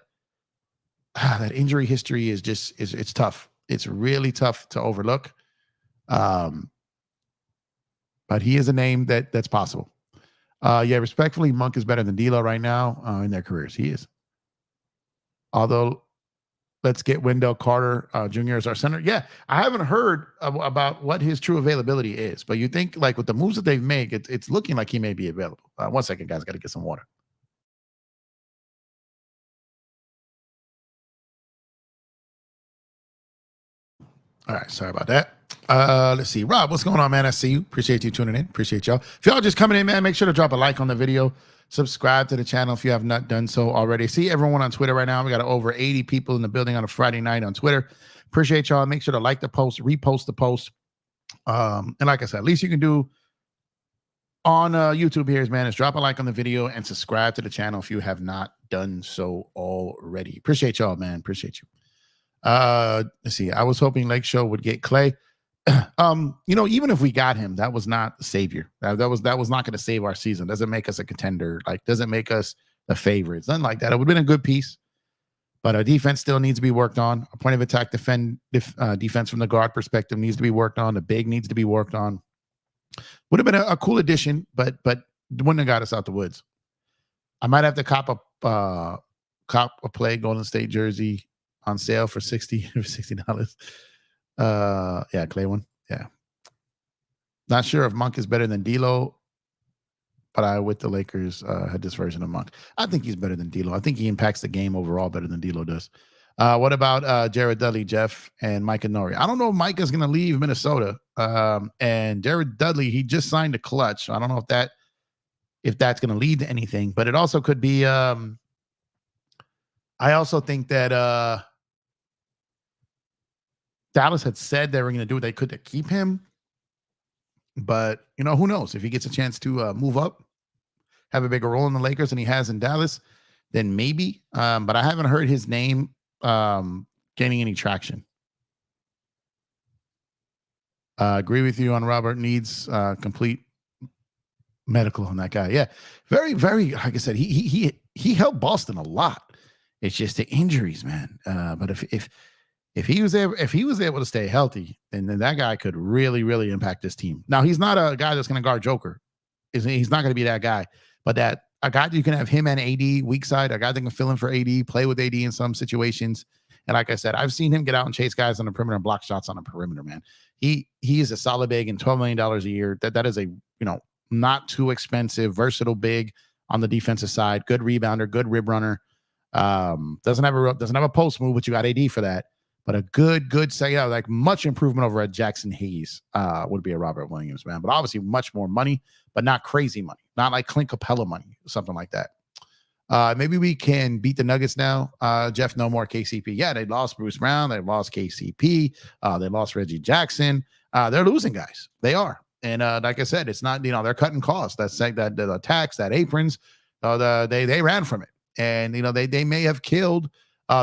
that injury history is it's tough. It's really tough to overlook. But he is a name that's possible. Yeah, respectfully, Monk is better than D'Lo right now in their careers. He is. Although, let's get Wendell Carter Jr. as our center. Yeah, I haven't heard about what his true availability is, but you think like with the moves that they've made, it's looking like he may be available. 1 second, guys, got to get some water. All right, sorry about that. Let's see. Rob, what's going on, man? I see you. Appreciate you tuning in. Appreciate y'all. If y'all just coming in, man, make sure to drop a like on the video. Subscribe to the channel if you have not done so already. See everyone on Twitter right now. We got over 80 people in the building on a Friday night on Twitter. Appreciate y'all. Make sure to like the post, repost the post. And like I said, at least you can do on YouTube here, man, is drop a like on the video and subscribe to the channel if you have not done so already. Appreciate y'all, man. Appreciate you. Let's see. I was hoping Lake Show would get Clay. Even if we got him, that was not the savior. That was not going to save our season. Doesn't make us a contender. Like, doesn't make us the favorites. Nothing like that. It would have been a good piece, but our defense still needs to be worked on. Our point of attack defense from the guard perspective needs to be worked on. The big needs to be worked on. Would have been a cool addition, but wouldn't have got us out the woods. I might have to cop a play Golden State jersey on sale for $60. Yeah, Clay one. Yeah. Not sure if Monk is better than D'Lo, but I, with the Lakers, had this version of Monk. I think he's better than D'Lo. I think he impacts the game overall better than D'Lo does. What about Jared Dudley, Jeff, and Micah Nori? I don't know if Micah's going to leave Minnesota. And Jared Dudley, he just signed a clutch. I don't know if that's going to lead to anything, but it also could be. I also think that Dallas had said they were going to do what they could to keep him. But, who knows? If he gets a chance to move up, have a bigger role in the Lakers than he has in Dallas, then maybe. But I haven't heard his name gaining any traction. Agree with you on Robert needs complete medical on that guy. Yeah, very, very. Like I said, he helped Boston a lot. It's just the injuries, man. But if he was able to stay healthy, then that guy could really, really impact this team. Now he's not a guy that's going to guard Joker. He's not going to be that guy. But that a guy that you can have him and AD weak side, a guy that can fill in for AD, play with AD in some situations. And like I said, I've seen him get out and chase guys on the perimeter and block shots on the perimeter, man. He is a solid big and $12 million a year. That is a not too expensive, versatile big on the defensive side. Good rebounder, good rib runner. Doesn't have a post move, but you got AD for that. But a good say, like much improvement over at Jackson Hayes would be a Robert Williams, man. But obviously much more money, but not crazy money, not like Clint Capella money, something like that. Maybe we can beat the Nuggets now. Jeff, no more KCP. Yeah, they lost Bruce Brown. They lost KCP. They lost Reggie Jackson. They're losing guys. They are. And like I said, it's not, they're cutting costs. That's that the tax, that aprons, they ran from it. And, they may have killed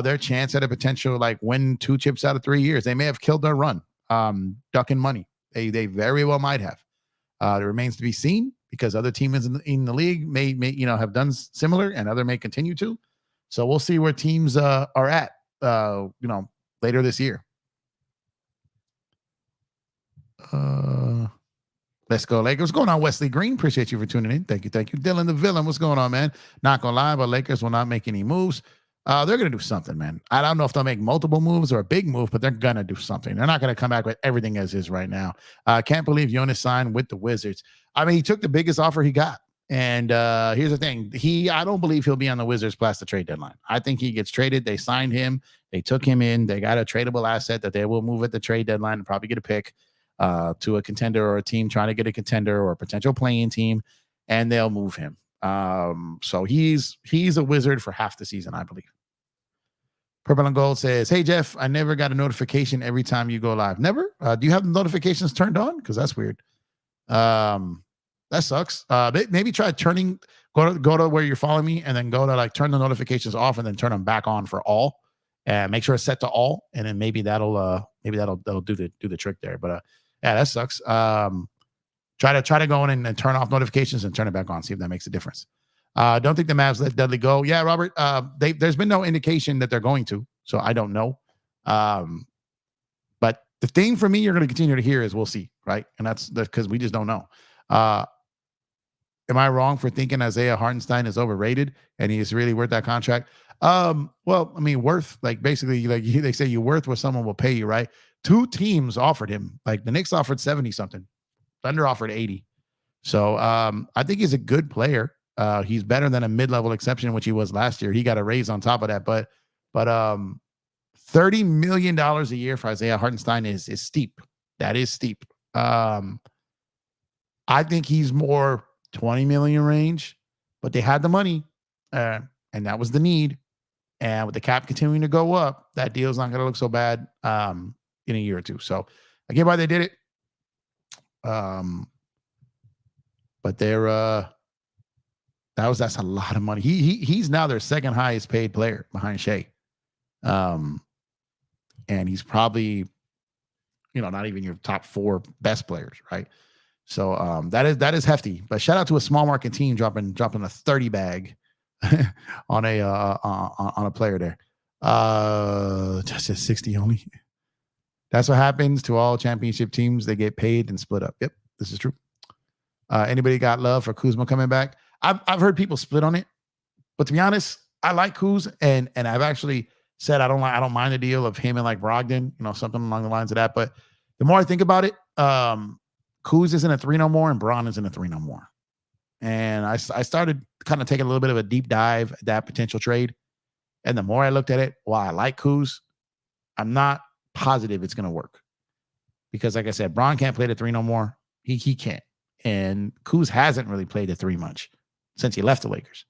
their chance at a potential, like win 2 chips out of 3 years. They may have killed their run, ducking money. They very well might have. It remains to be seen because other teams in the league may have done similar and other may continue to. So we'll see where teams are at, later this year. Let's go, Lakers. What's going on, Wesley Green? Appreciate you for tuning in. Thank you. Dylan the Villain, what's going on, man? Not going to lie, but Lakers will not make any moves. They're going to do something, man. I don't know if they'll make multiple moves or a big move, but they're going to do something. They're not going to come back with everything as is right now. I can't believe Jonas signed with the Wizards. I mean, he took the biggest offer he got. And here's the thing. I don't believe he'll be on the Wizards past the trade deadline. I think he gets traded. They signed him. They took him in. They got a tradable asset that they will move at the trade deadline and probably get a pick to a contender or a team trying to get a contender or a potential playing team, and they'll move him. So he's a Wizard for half the season, I believe. Purple and Gold says, hey, Jeff, I never got a notification every time you go live. Never? Do you have the notifications turned on? Because that's weird. That sucks. Maybe try turning, go to where you're following me and then go to like turn the notifications off and then turn them back on for all, and make sure it's set to all. And then maybe that'll do the trick there. But yeah, that sucks. Try to go in and turn off notifications and turn it back on. See if that makes a difference. Don't think the Mavs let Dudley go. Yeah, Robert. There's been no indication that they're going to, so I don't know. But the thing for me, you're going to continue to hear is we'll see, right? And that's because we just don't know. Am I wrong for thinking Isaiah Hartenstein is overrated and he is really worth that contract? Well, I mean, worth, like basically, like they say you're worth what someone will pay you, right? 2 teams offered him. Like the Knicks offered 70 something. Thunder offered 80. So I think he's a good player. He's better than a mid-level exception, which he was last year. He got a raise on top of that, but $30 million a year for Isaiah Hartenstein is steep. That is steep. I think he's more 20 million range, but they had the money, and that was the need. And with the cap continuing to go up, that deal's not going to look so bad in a year or two. So I get why they did it. But that's a lot of money. He's now their second highest paid player behind Shea. And he's probably, not even your top 4 best players, right? So that is hefty. But shout out to a small market team dropping a 30 bag on a player there. Just at 60 only. That's what happens to all championship teams. They get paid and split up. Yep, this is true. Anybody got love for Kuzma coming back? I've heard people split on it, but to be honest, I like Kuz, and I've actually said I don't mind the deal of him and like Brogdon, something along the lines of that. But the more I think about it, Kuz isn't a 3 no more, and Braun isn't a 3 no more. And I started kind of taking a little bit of a deep dive at that potential trade, and the more I looked at it, while I like Kuz, I'm not positive it's going to work because, like I said, Braun can't play the 3 no more. He can't, and Kuz hasn't really played the 3 much since he left the Lakers.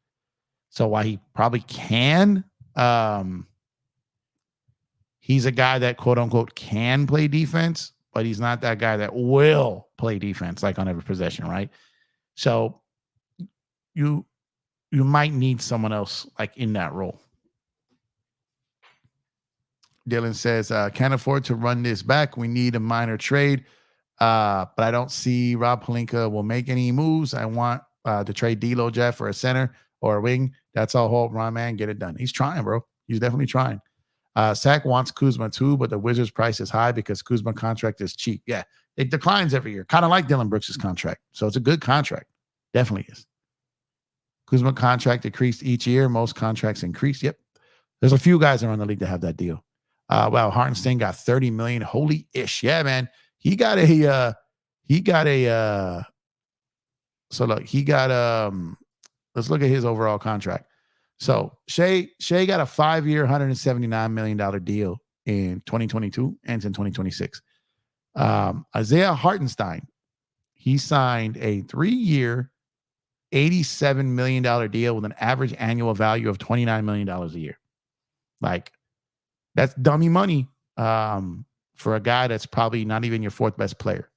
So while he probably can, he's a guy that quote unquote can play defense, but he's not that guy that will play defense like on every possession, right? So you might need someone else like in that role. Dylan says, can't afford to run this back. We need a minor trade. But I don't see Rob Pelinka will make any moves. I want to trade D'Lo Jeff for a center or a wing. That's all hope, Ron, man. Get it done. He's trying, bro. He's definitely trying. Sack wants Kuzma too, but the Wizards' price is high because Kuzma contract is cheap. Yeah, it declines every year, kind of like Dylan Brooks' contract. So it's a good contract. Definitely is. Kuzma contract decreased each year. Most contracts increase. Yep. There's a few guys around the league that have that deal. Wow, Hartenstein got 30 million. Holy ish. Yeah, man. He got a so look, he got let's look at his overall contract. So Shea got a 5-year, $179 million deal in 2022, ends in 2026. Isaiah Hartenstein, he signed a 3-year, $87 million deal with an average annual value of $29 million a year. Like, that's dummy money for a guy that's probably not even your fourth best player.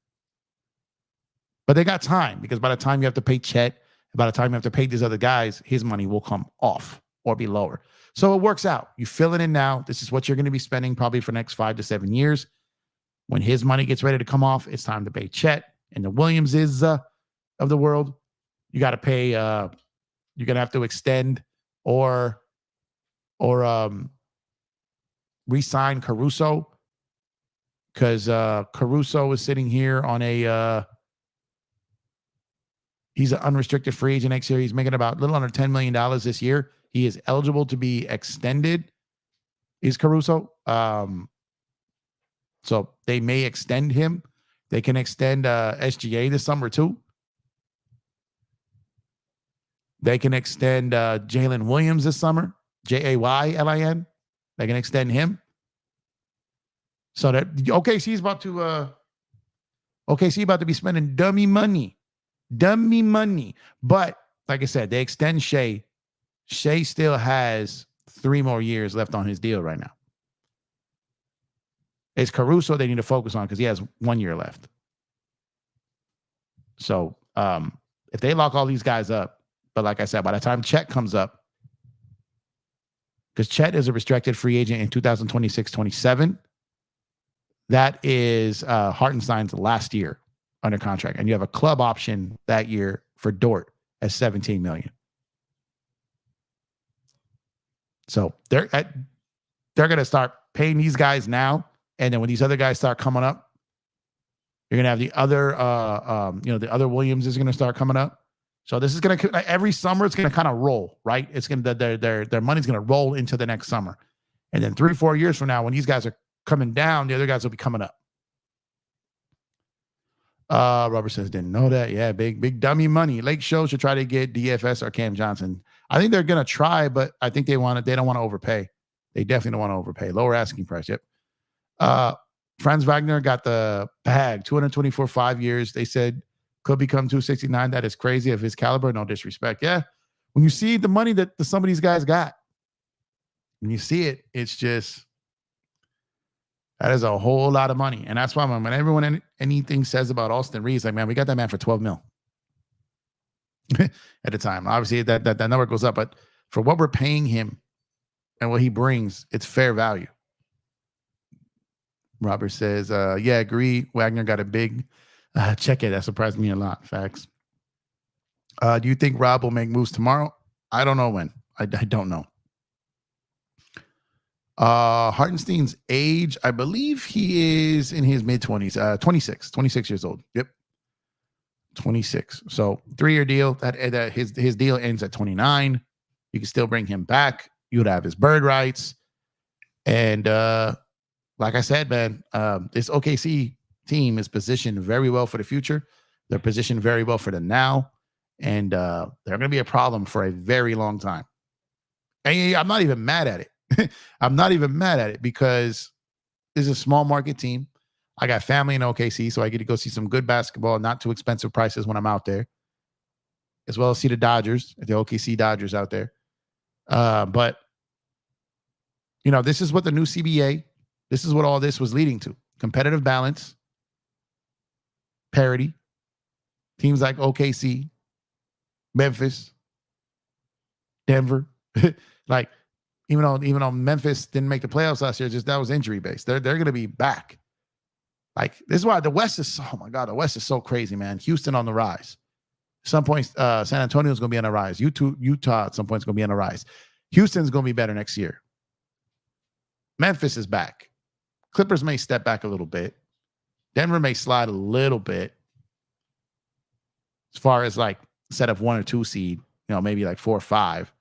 But they got time, because by the time you have to pay Chet, by the time you have to pay these other guys, his money will come off or be lower. So it works out. You fill it in now. This is what you're going to be spending probably for the next 5 to 7 years. When his money gets ready to come off, it's time to pay Chet and the Williamses of the world. You got to pay. You're going to have to extend or re-sign Caruso, because Caruso is sitting here on he's an unrestricted free agent next year. He's making about a little under $10 million this year. He is eligible to be extended, is Caruso. So they may extend him. They can extend SGA this summer too. They can extend Jalen Williams this summer, Jaylin. They can extend him. So that OKC about to be spending dummy money. But like I said, they extend Shea. Shea still has 3 more years left on his deal right now. It's Caruso they need to focus on because he has 1 year left. So if they lock all these guys up, but like I said, by the time Chet comes up, because Chet is a restricted free agent in 2026-27, that is Hartenstein's last year under contract. And you have a club option that year for Dort at $17 million. So they're going to start paying these guys now. And then when these other guys start coming up, you're going to have the other, the other Williams is going to start coming up. So this is going to, like, every summer, it's going to kind of roll, right? It's going to, their money's going to roll into the next summer. And then 3-4 years from now, when these guys are coming down, the other guys will be coming up. Robert says, didn't know that. Yeah, big dummy money. Lake Show should try to get DFS or Cam Johnson. I think they're going to try, but I think they don't want to overpay. They definitely don't want to overpay. Lower asking price. Yep. Franz Wagner got the bag, 224 5 years. They said could become 269. That is crazy of his caliber. No disrespect. Yeah. When you see the money that some of these guys got, when you see it, it's just, that is a whole lot of money. And that's why when everyone anything says about Austin Reeves, like, man, we got that man for 12 mil at the time. Obviously that number goes up, but for what we're paying him and what he brings, it's fair value. Robert says, yeah, agree. Wagner got a big check it. That surprised me a lot. Facts. Do you think Rob will make moves tomorrow? I don't know when. I don't know. Hartenstein's age, I believe he is in his mid-20s, 26 years old. Yep. 26. So 3-year deal. That his deal ends at 29. You can still bring him back. You would have his bird rights. And like I said, man, this OKC team is positioned very well for the future. They're positioned very well for the now. And they're going to be a problem for a very long time. And I'm not even mad at it. I'm not even mad at it because this is a small market team. I got family in OKC, so I get to go see some good basketball, not too expensive prices when I'm out there, as well as see the Dodgers, the OKC Dodgers out there. But, this is what the new CBA, this is what all this was leading to. Competitive balance, parity, teams like OKC, Memphis, Denver, like, Even though Memphis didn't make the playoffs last year, just that was injury based. They're going to be back. Like, this is why the West is oh my God, the West is so crazy, man. Houston on the rise. At some point, San Antonio is going to be on the rise. Utah at some point is going to be on the rise. Houston's going to be better next year. Memphis is back. Clippers may step back a little bit. Denver may slide a little bit as far as like set of 1 or 2 seed, maybe like 4 or 5.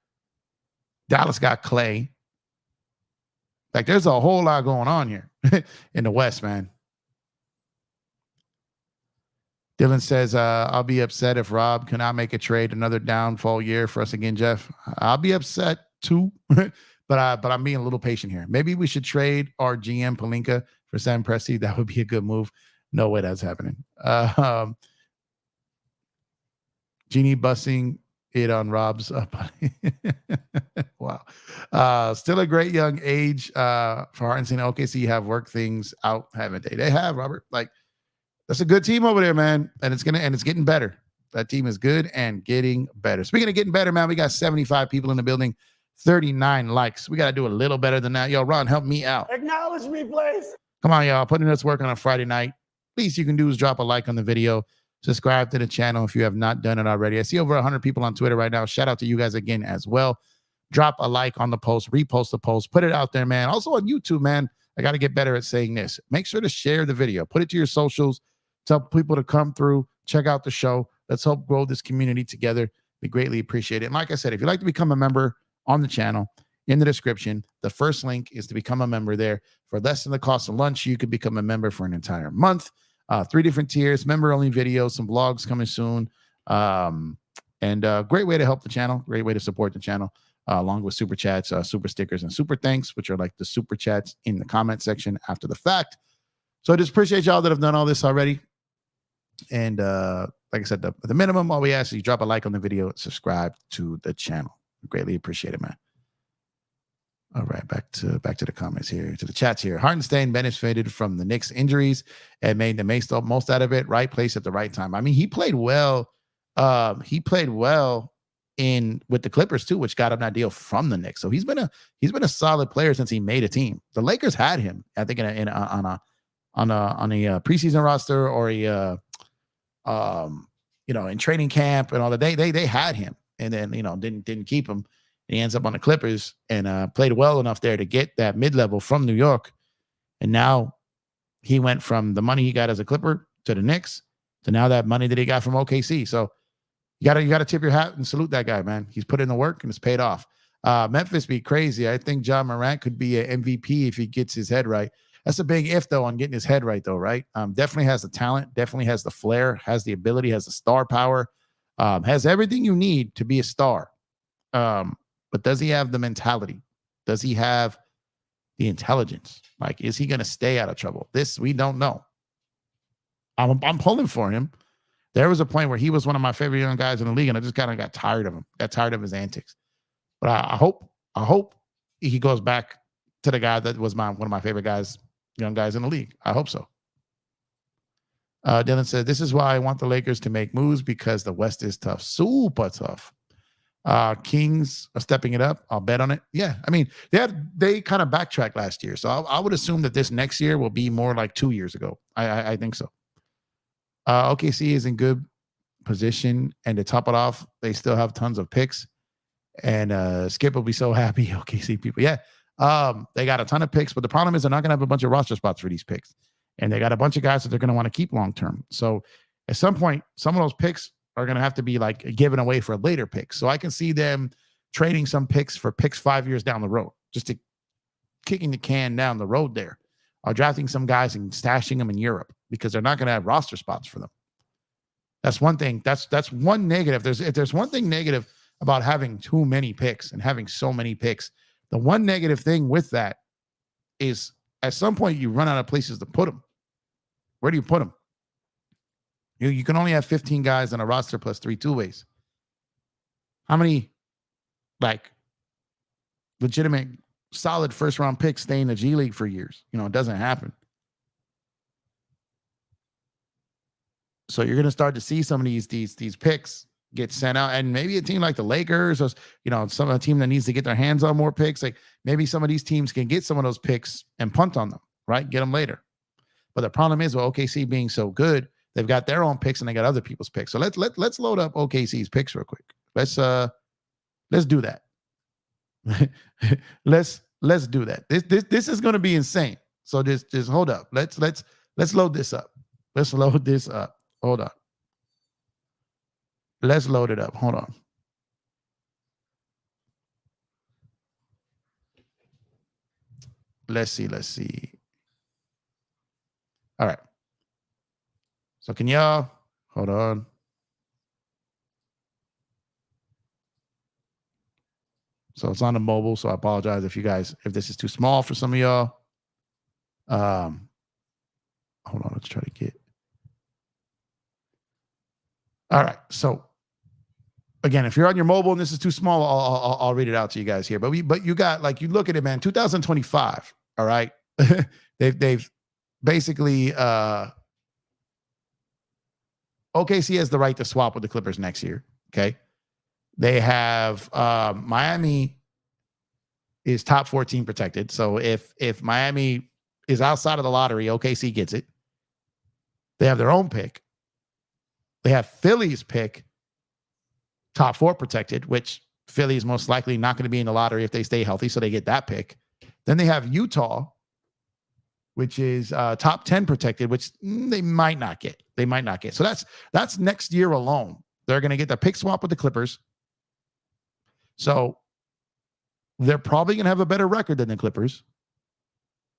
Dallas got Clay. Like, there's a whole lot going on here in the West, man. Dylan says, I'll be upset if Rob cannot make a trade. Another downfall year for us again, Jeff. I'll be upset too, but I'm being a little patient here. Maybe we should trade our GM Pelinka for Sam Presti. That would be a good move. No way that's happening. Genie bussing it on Rob's wow. Still a great young age for Hartenstein. OKC have worked things out, haven't they? They have, Robert. Like, that's a good team over there, man. And it's getting better. That team is good and getting better. Speaking of getting better, man, we got 75 people in the building, 39 likes. We got to do a little better than that. Yo, Ron, help me out. Acknowledge me, please. Come on, y'all. Putting us work on a Friday night. Least you can do is drop a like on the video. Subscribe to the channel if you have not done it already. I see over 100 people on Twitter right now. Shout out to you guys again as well. Drop a like on the post, repost the post, put it out there, man. Also on YouTube, man, I got to get better at saying this. Make sure to share the video. Put it to your socials. Tell people to come through, check out the show. Let's help grow this community together. We greatly appreciate it. And like I said, if you'd like to become a member on the channel, in the description, the first link is to become a member there. For less than the cost of lunch, you could become a member for an entire month. 3 different tiers, member-only videos, some vlogs coming soon. And a great way to help the channel, great way to support the channel, along with super chats, super stickers, and super thanks, which are like the super chats in the comment section after the fact. So I just appreciate y'all that have done all this already. And like I said, the minimum, all we ask is you drop a like on the video, subscribe to the channel. Greatly appreciate it, man. All right, back to the comments here, to the chats here. Hartenstein benefited from the Knicks injuries and made the most out of it. Right place at the right time. I mean, he played well. He played well with the Clippers too, which got him that deal from the Knicks. So he's been a solid player since he made a team. The Lakers had him, I think, on a preseason roster or in training camp and all that. They had him, and then didn't keep him. He ends up on the Clippers and played well enough there to get that mid-level from New York. And now he went from the money he got as a Clipper to the Knicks to now that money that he got from OKC. So you gotta tip your hat and salute that guy, man. He's put in the work and it's paid off. Memphis be crazy. I think John Morant could be an MVP if he gets his head right. That's a big if, though, on getting his head right, though, right? Definitely has the talent, definitely has the flair, has the ability, has the star power, has everything you need to be a star. But does he have the mentality? Does he have the intelligence? Like, is he going to stay out of trouble? This, we don't know. I'm pulling for him. There was a point where he was one of my favorite young guys in the league, and I just kind of got tired of him, got tired of his antics. But I hope he goes back to the guy that was one of my favorite guys, young guys in the league. I hope so. Dylan said, this is why I want the Lakers to make moves, because the West is tough, super tough. Kings are stepping it up. I'll bet on it. Yeah, I mean, they kind of backtracked last year, so I would assume that this next year will be more like 2 years ago. I think so. OKC is in good position, and to top it off, they still have tons of picks. And Skip will be so happy. OKC people, yeah. They got a ton of picks, but the problem is they're not going to have a bunch of roster spots for these picks, and they got a bunch of guys that they're going to want to keep long term. So at some point, some of those picks are going to have to be like given away for a later pick. So I can see them trading some picks for picks 5 years down the road, just to kicking the can down the road there, or drafting some guys and stashing them in Europe because they're not going to have roster spots for them. That's one thing. That's one negative. If there's one thing negative about having too many picks and having so many picks, the one negative thing with that is at some point you run out of places to put them. Where do you put them? You can only have 15 guys on a roster plus 3 two-ways. How many, like, legitimate, solid first-round picks stay in the G League for years? It doesn't happen. So you're going to start to see some of these picks get sent out. And maybe a team like the Lakers or, some of the team that needs to get their hands on more picks, like maybe some of these teams can get some of those picks and punt on them, right? Get them later. But the problem is with OKC being so good, they've got their own picks and they got other people's picks. So let's load up OKC's picks real quick. Let's do that. let's do that. This is going to be insane. So just hold up. Let's load this up. Let's load this up. Hold on. Let's load it up. Hold on. Let's see. All right. So can y'all hold on? So it's on the mobile. So I apologize if this is too small for some of y'all. Hold on. Let's try to get. All right. So again, if you're on your mobile and this is too small, I'll read it out to you guys here. But you got, like, you look at it, man, 2025. All right. they've basically OKC has the right to swap with the Clippers next year. Okay. They have Miami is top 14 protected. So if Miami is outside of the lottery, OKC gets it. They have their own pick. They have Philly's pick, top 4 protected, which Philly is most likely not going to be in the lottery if they stay healthy, so they get that pick. Then they have Utah, which is top 10 protected, which they might not get. So that's next year alone. They're going to get the pick swap with the Clippers. So they're probably going to have a better record than the Clippers.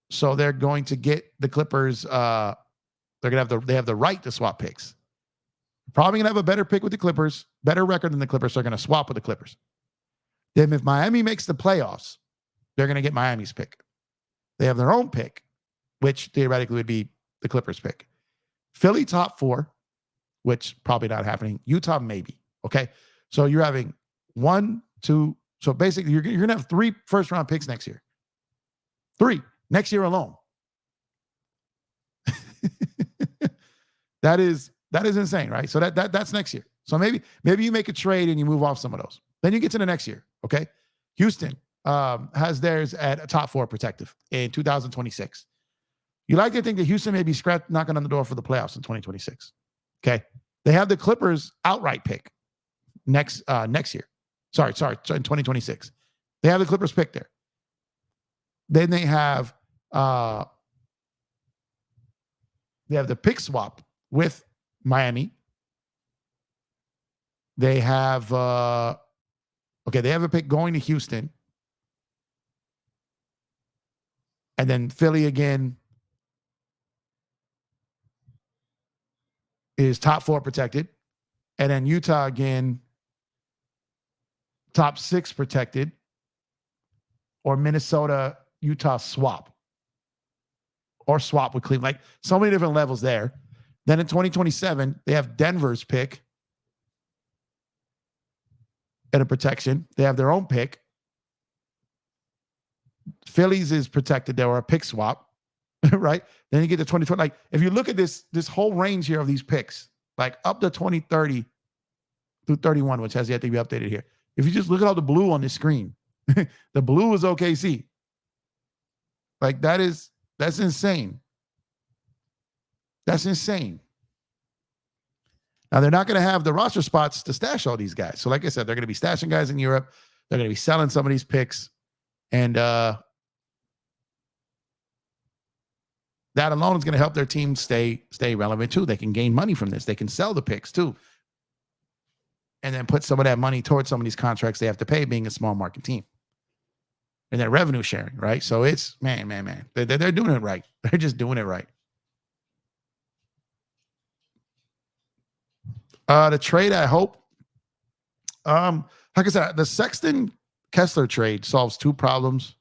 So they're going to get the Clippers. They have the right to swap picks. Probably going to have a better pick with the Clippers, better record than the Clippers. So they're going to swap with the Clippers. Then if Miami makes the playoffs, they're going to get Miami's pick. They have their own pick, which theoretically would be the Clippers pick. Philly top 4, which probably not happening. Utah maybe. Okay. So you're having 1, 2. So basically you're going to have 3 first round picks next year. 3 next year alone. That is insane, right? So that's next year. So maybe you make a trade and you move off some of those. Then you get to the next year. Okay. Houston has theirs at a top 4 protective in 2026. You like to think that Houston may be knocking on the door for the playoffs in 2026. Okay. They have the Clippers outright pick next year. Sorry, in 2026. They have the Clippers pick there. Then they have the pick swap with Miami. They have they have a pick going to Houston. And then Philly again is top 4 protected. And then Utah again, top 6 protected. Or Minnesota, Utah swap. Or swap with Cleveland. Like, so many different levels there. Then in 2027, they have Denver's pick and a protection. They have their own pick. Phillies is protected. There were a pick swap, right? Then you get to 2020. Like, if you look at this whole range here of these picks, like up to 2030 through 31, which has yet to be updated here. If you just look at all the blue on this screen, the blue is OKC. Like, that's insane. That's insane. Now, they're not going to have the roster spots to stash all these guys. So like I said, they're going to be stashing guys in Europe. They're going to be selling some of these picks. And that alone is going to help their team stay relevant too. They can gain money from this. They can sell the picks too. And then put some of that money towards some of these contracts they have to pay, being a small market team. And then revenue sharing, right? So it's, man. They're doing it right. They're just doing it right. The trade, I hope. Like I said, the Sexton Kessler trade solves 2 problems.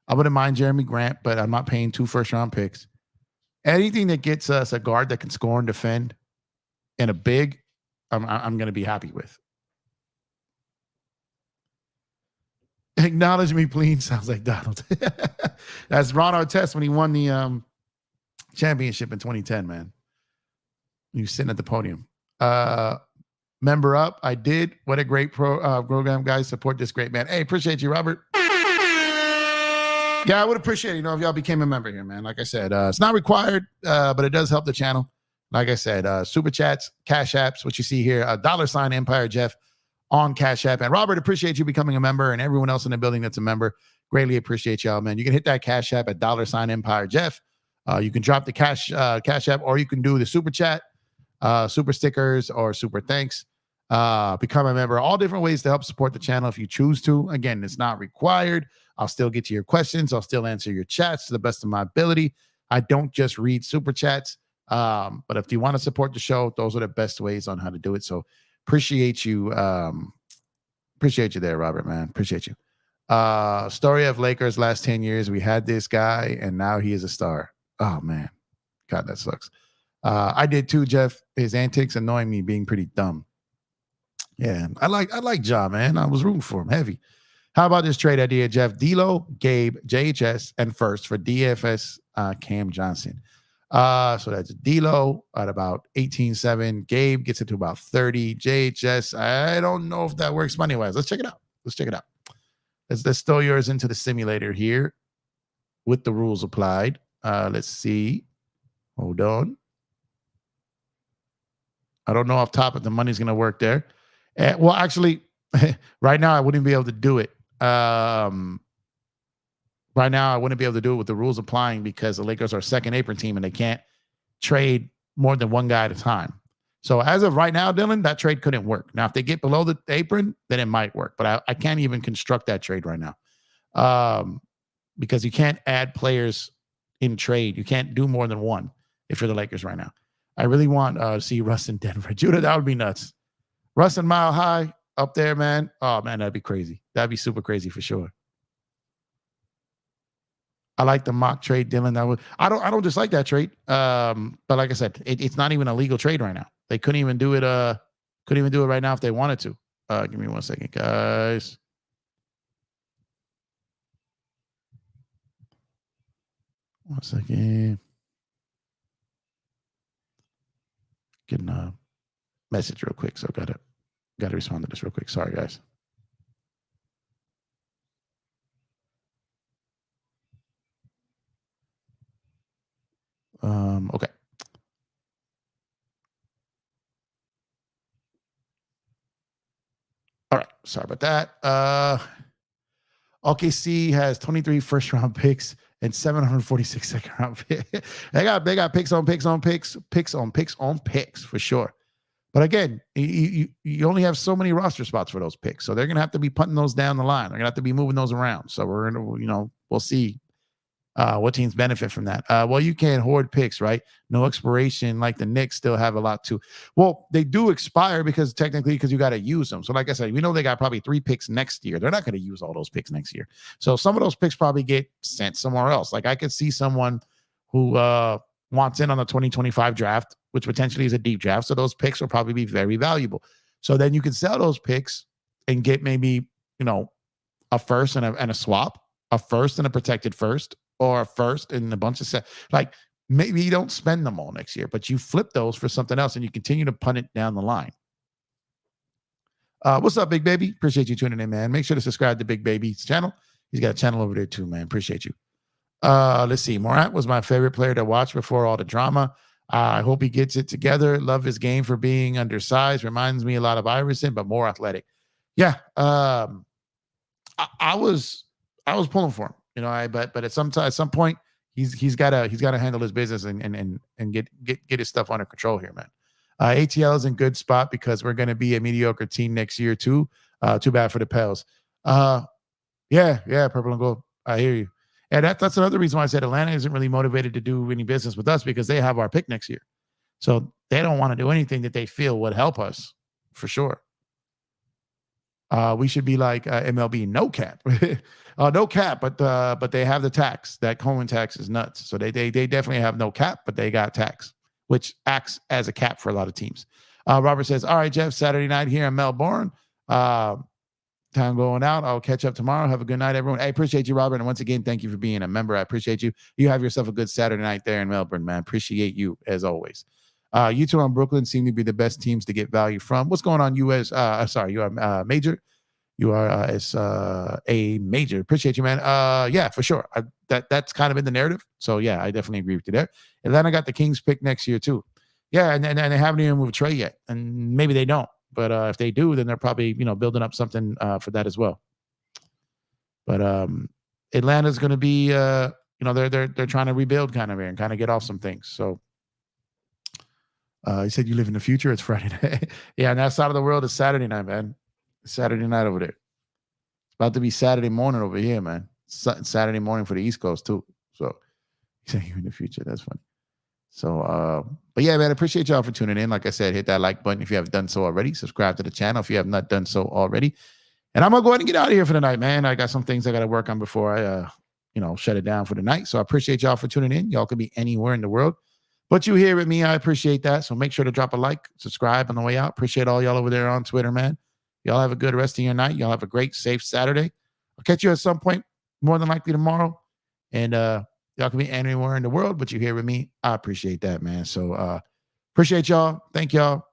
I wouldn't mind Jeremy Grant, but I'm not paying 2 first-round picks. Anything that gets us a guard that can score and defend and a big, I'm going to be happy with. Acknowledge me, please. Sounds like Donald. That's Ron Artest when he won the championship in 2010, man. He was sitting at the podium. member up. I did. What a great program, guys. Support this great man. Hey, appreciate you, Robert. Yeah, I would appreciate it, if y'all became a member here, man. Like I said, it's not required, but it does help the channel. Like I said, super chats, cash apps, what you see here, $ Empire Jeff on Cash App. And Robert, appreciate you becoming a member, and everyone else in the building that's a member. Greatly appreciate y'all, man. You can hit that Cash App at $ Empire Jeff. You can drop the Cash App, or you can do the super chat, super stickers, or super thanks. Become a member. All different ways to help support the channel if you choose to. Again, it's not required. I'll still get to your questions. I'll still answer your chats to the best of my ability. I don't just read super chats. But if you want to support the show, those are the best ways on how to do it. So appreciate you. Appreciate you there, Robert, man. Appreciate you. Story of Lakers last 10 years. We had this guy and now he is a star. Oh man. God, that sucks. I did too, Jeff. His antics annoying me being pretty dumb. Yeah, I like Ja, man. I was rooting for him heavy. How about this trade idea, Jeff? D'Lo, Gabe, JHS, and first for DFS Cam Johnson. So that's D'Lo at about 18.7. Gabe gets it to about 30. JHS, I don't know if that works money-wise. Let's check it out. Let's throw yours into the simulator here with the rules applied. Let's see. Hold on. I don't know off top if the money's going to work there. Well, actually, right now I wouldn't be able to do it. Right now I wouldn't be able to do it with the rules applying because the Lakers are a second apron team and they can't trade more than one guy at a time. So as of right now, Dylan, that trade couldn't work. Now, if they get below the apron, then it might work. But I can't even construct that trade right now because you can't add players in trade. You can't do more than one if you're the Lakers right now. I really want to see Russ in Denver. Judah, that would be nuts. Russ and Mile High up there, man. Oh, man, that'd be crazy. That'd be super crazy for sure. I like the mock trade, Dylan. I don't dislike that trade. But like I said, it's not even a legal trade right now. They couldn't even do it. Couldn't even do it right now if they wanted to. Give me 1 second, guys. One second. Getting a message real quick, so gotta respond to this real quick. Sorry, guys. Okay. All right. Sorry about that. OKC has 23 first-round picks and 746 second-round picks. they got picks on picks for sure. But again, you only have so many roster spots for those picks, so they're gonna have to be punting those down the line. They're gonna have to be moving those around. So we're gonna, we'll see what teams benefit from that. Well, you can't hoard picks, right? No expiration, like the Knicks still have a lot too. Well, they do expire because you got to use them. So like I said, we know they got probably 3 picks next year. They're not going to use all those picks next year. So some of those picks probably get sent somewhere else. Like I could see someone who wants in on the 2025 draft, which potentially is a deep draft. So those picks will probably be very valuable. So then you can sell those picks and get maybe, a first and a swap, a first and a protected first, or a first and a bunch of like maybe you don't spend them all next year, but you flip those for something else and you continue to punt it down the line. What's up, Big Baby? Appreciate you tuning in, man. Make sure to subscribe to Big Baby's channel. He's got a channel over there too, man. Appreciate you. Let's see. Morant was my favorite player to watch before all the drama. I hope he gets it together. Love his game for being undersized. Reminds me a lot of Iverson, but more athletic. Yeah. I was pulling for him. But at some point he's got to handle his business and get his stuff under control here, man. ATL is in good spot because we're going to be a mediocre team next year too. Too bad for the Pels. Yeah, purple and gold. I hear you. And that's another reason why I said Atlanta isn't really motivated to do any business with us because they have our pick next year. So they don't want to do anything that they feel would help us for sure. We should be like MLB, no cap, no cap, but they have the tax. That Cohen tax is nuts. So they definitely have no cap, but they got tax, which acts as a cap for a lot of teams. Robert says, "All right, Jeff, Saturday night here in Melbourne. Time going out. I'll catch up tomorrow. Have a good night, everyone." I appreciate you, Robert, and once again, thank you for being a member. I appreciate you. You have yourself a good Saturday night there in Melbourne, man. Appreciate you as always. You two on Brooklyn seem to be the best teams to get value from. What's going on, US? Sorry, you are major. You are a major. Appreciate you, man. Yeah, for sure. That's kind of in the narrative. So yeah, I definitely agree with you there. Atlanta got the Kings pick next year too. Yeah, and they haven't even moved Trey yet, and maybe they don't. But if they do, then they're probably building up something for that as well. But Atlanta's going to be they're trying to rebuild kind of and kind of get off some things. So you said you live in the future. It's Friday night. Yeah, and that side of the world is Saturday night, man. Saturday night over there. It's about to be Saturday morning over here, man. Saturday morning for the East Coast too. So you in the future. That's funny. So, but yeah, man, I appreciate y'all for tuning in. Like I said, hit that like button if you haven't done so already. Subscribe to the channel if you have not done so already. And I'm gonna go ahead and get out of here for the night, man. I got some things I got to work on before I, shut it down for the night. So I appreciate y'all for tuning in. Y'all could be anywhere in the world, but you here with me, I appreciate that. So make sure to drop a like, subscribe on the way out. Appreciate all y'all over there on Twitter, man. Y'all have a good rest of your night. Y'all have a great, safe Saturday. I'll catch you at some point, more than likely tomorrow. And y'all can be anywhere in the world, but you're here with me. I appreciate that, man. So appreciate y'all. Thank y'all.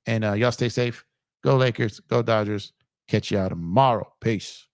And y'all stay safe. Go Lakers. Go Dodgers. Catch y'all tomorrow. Peace.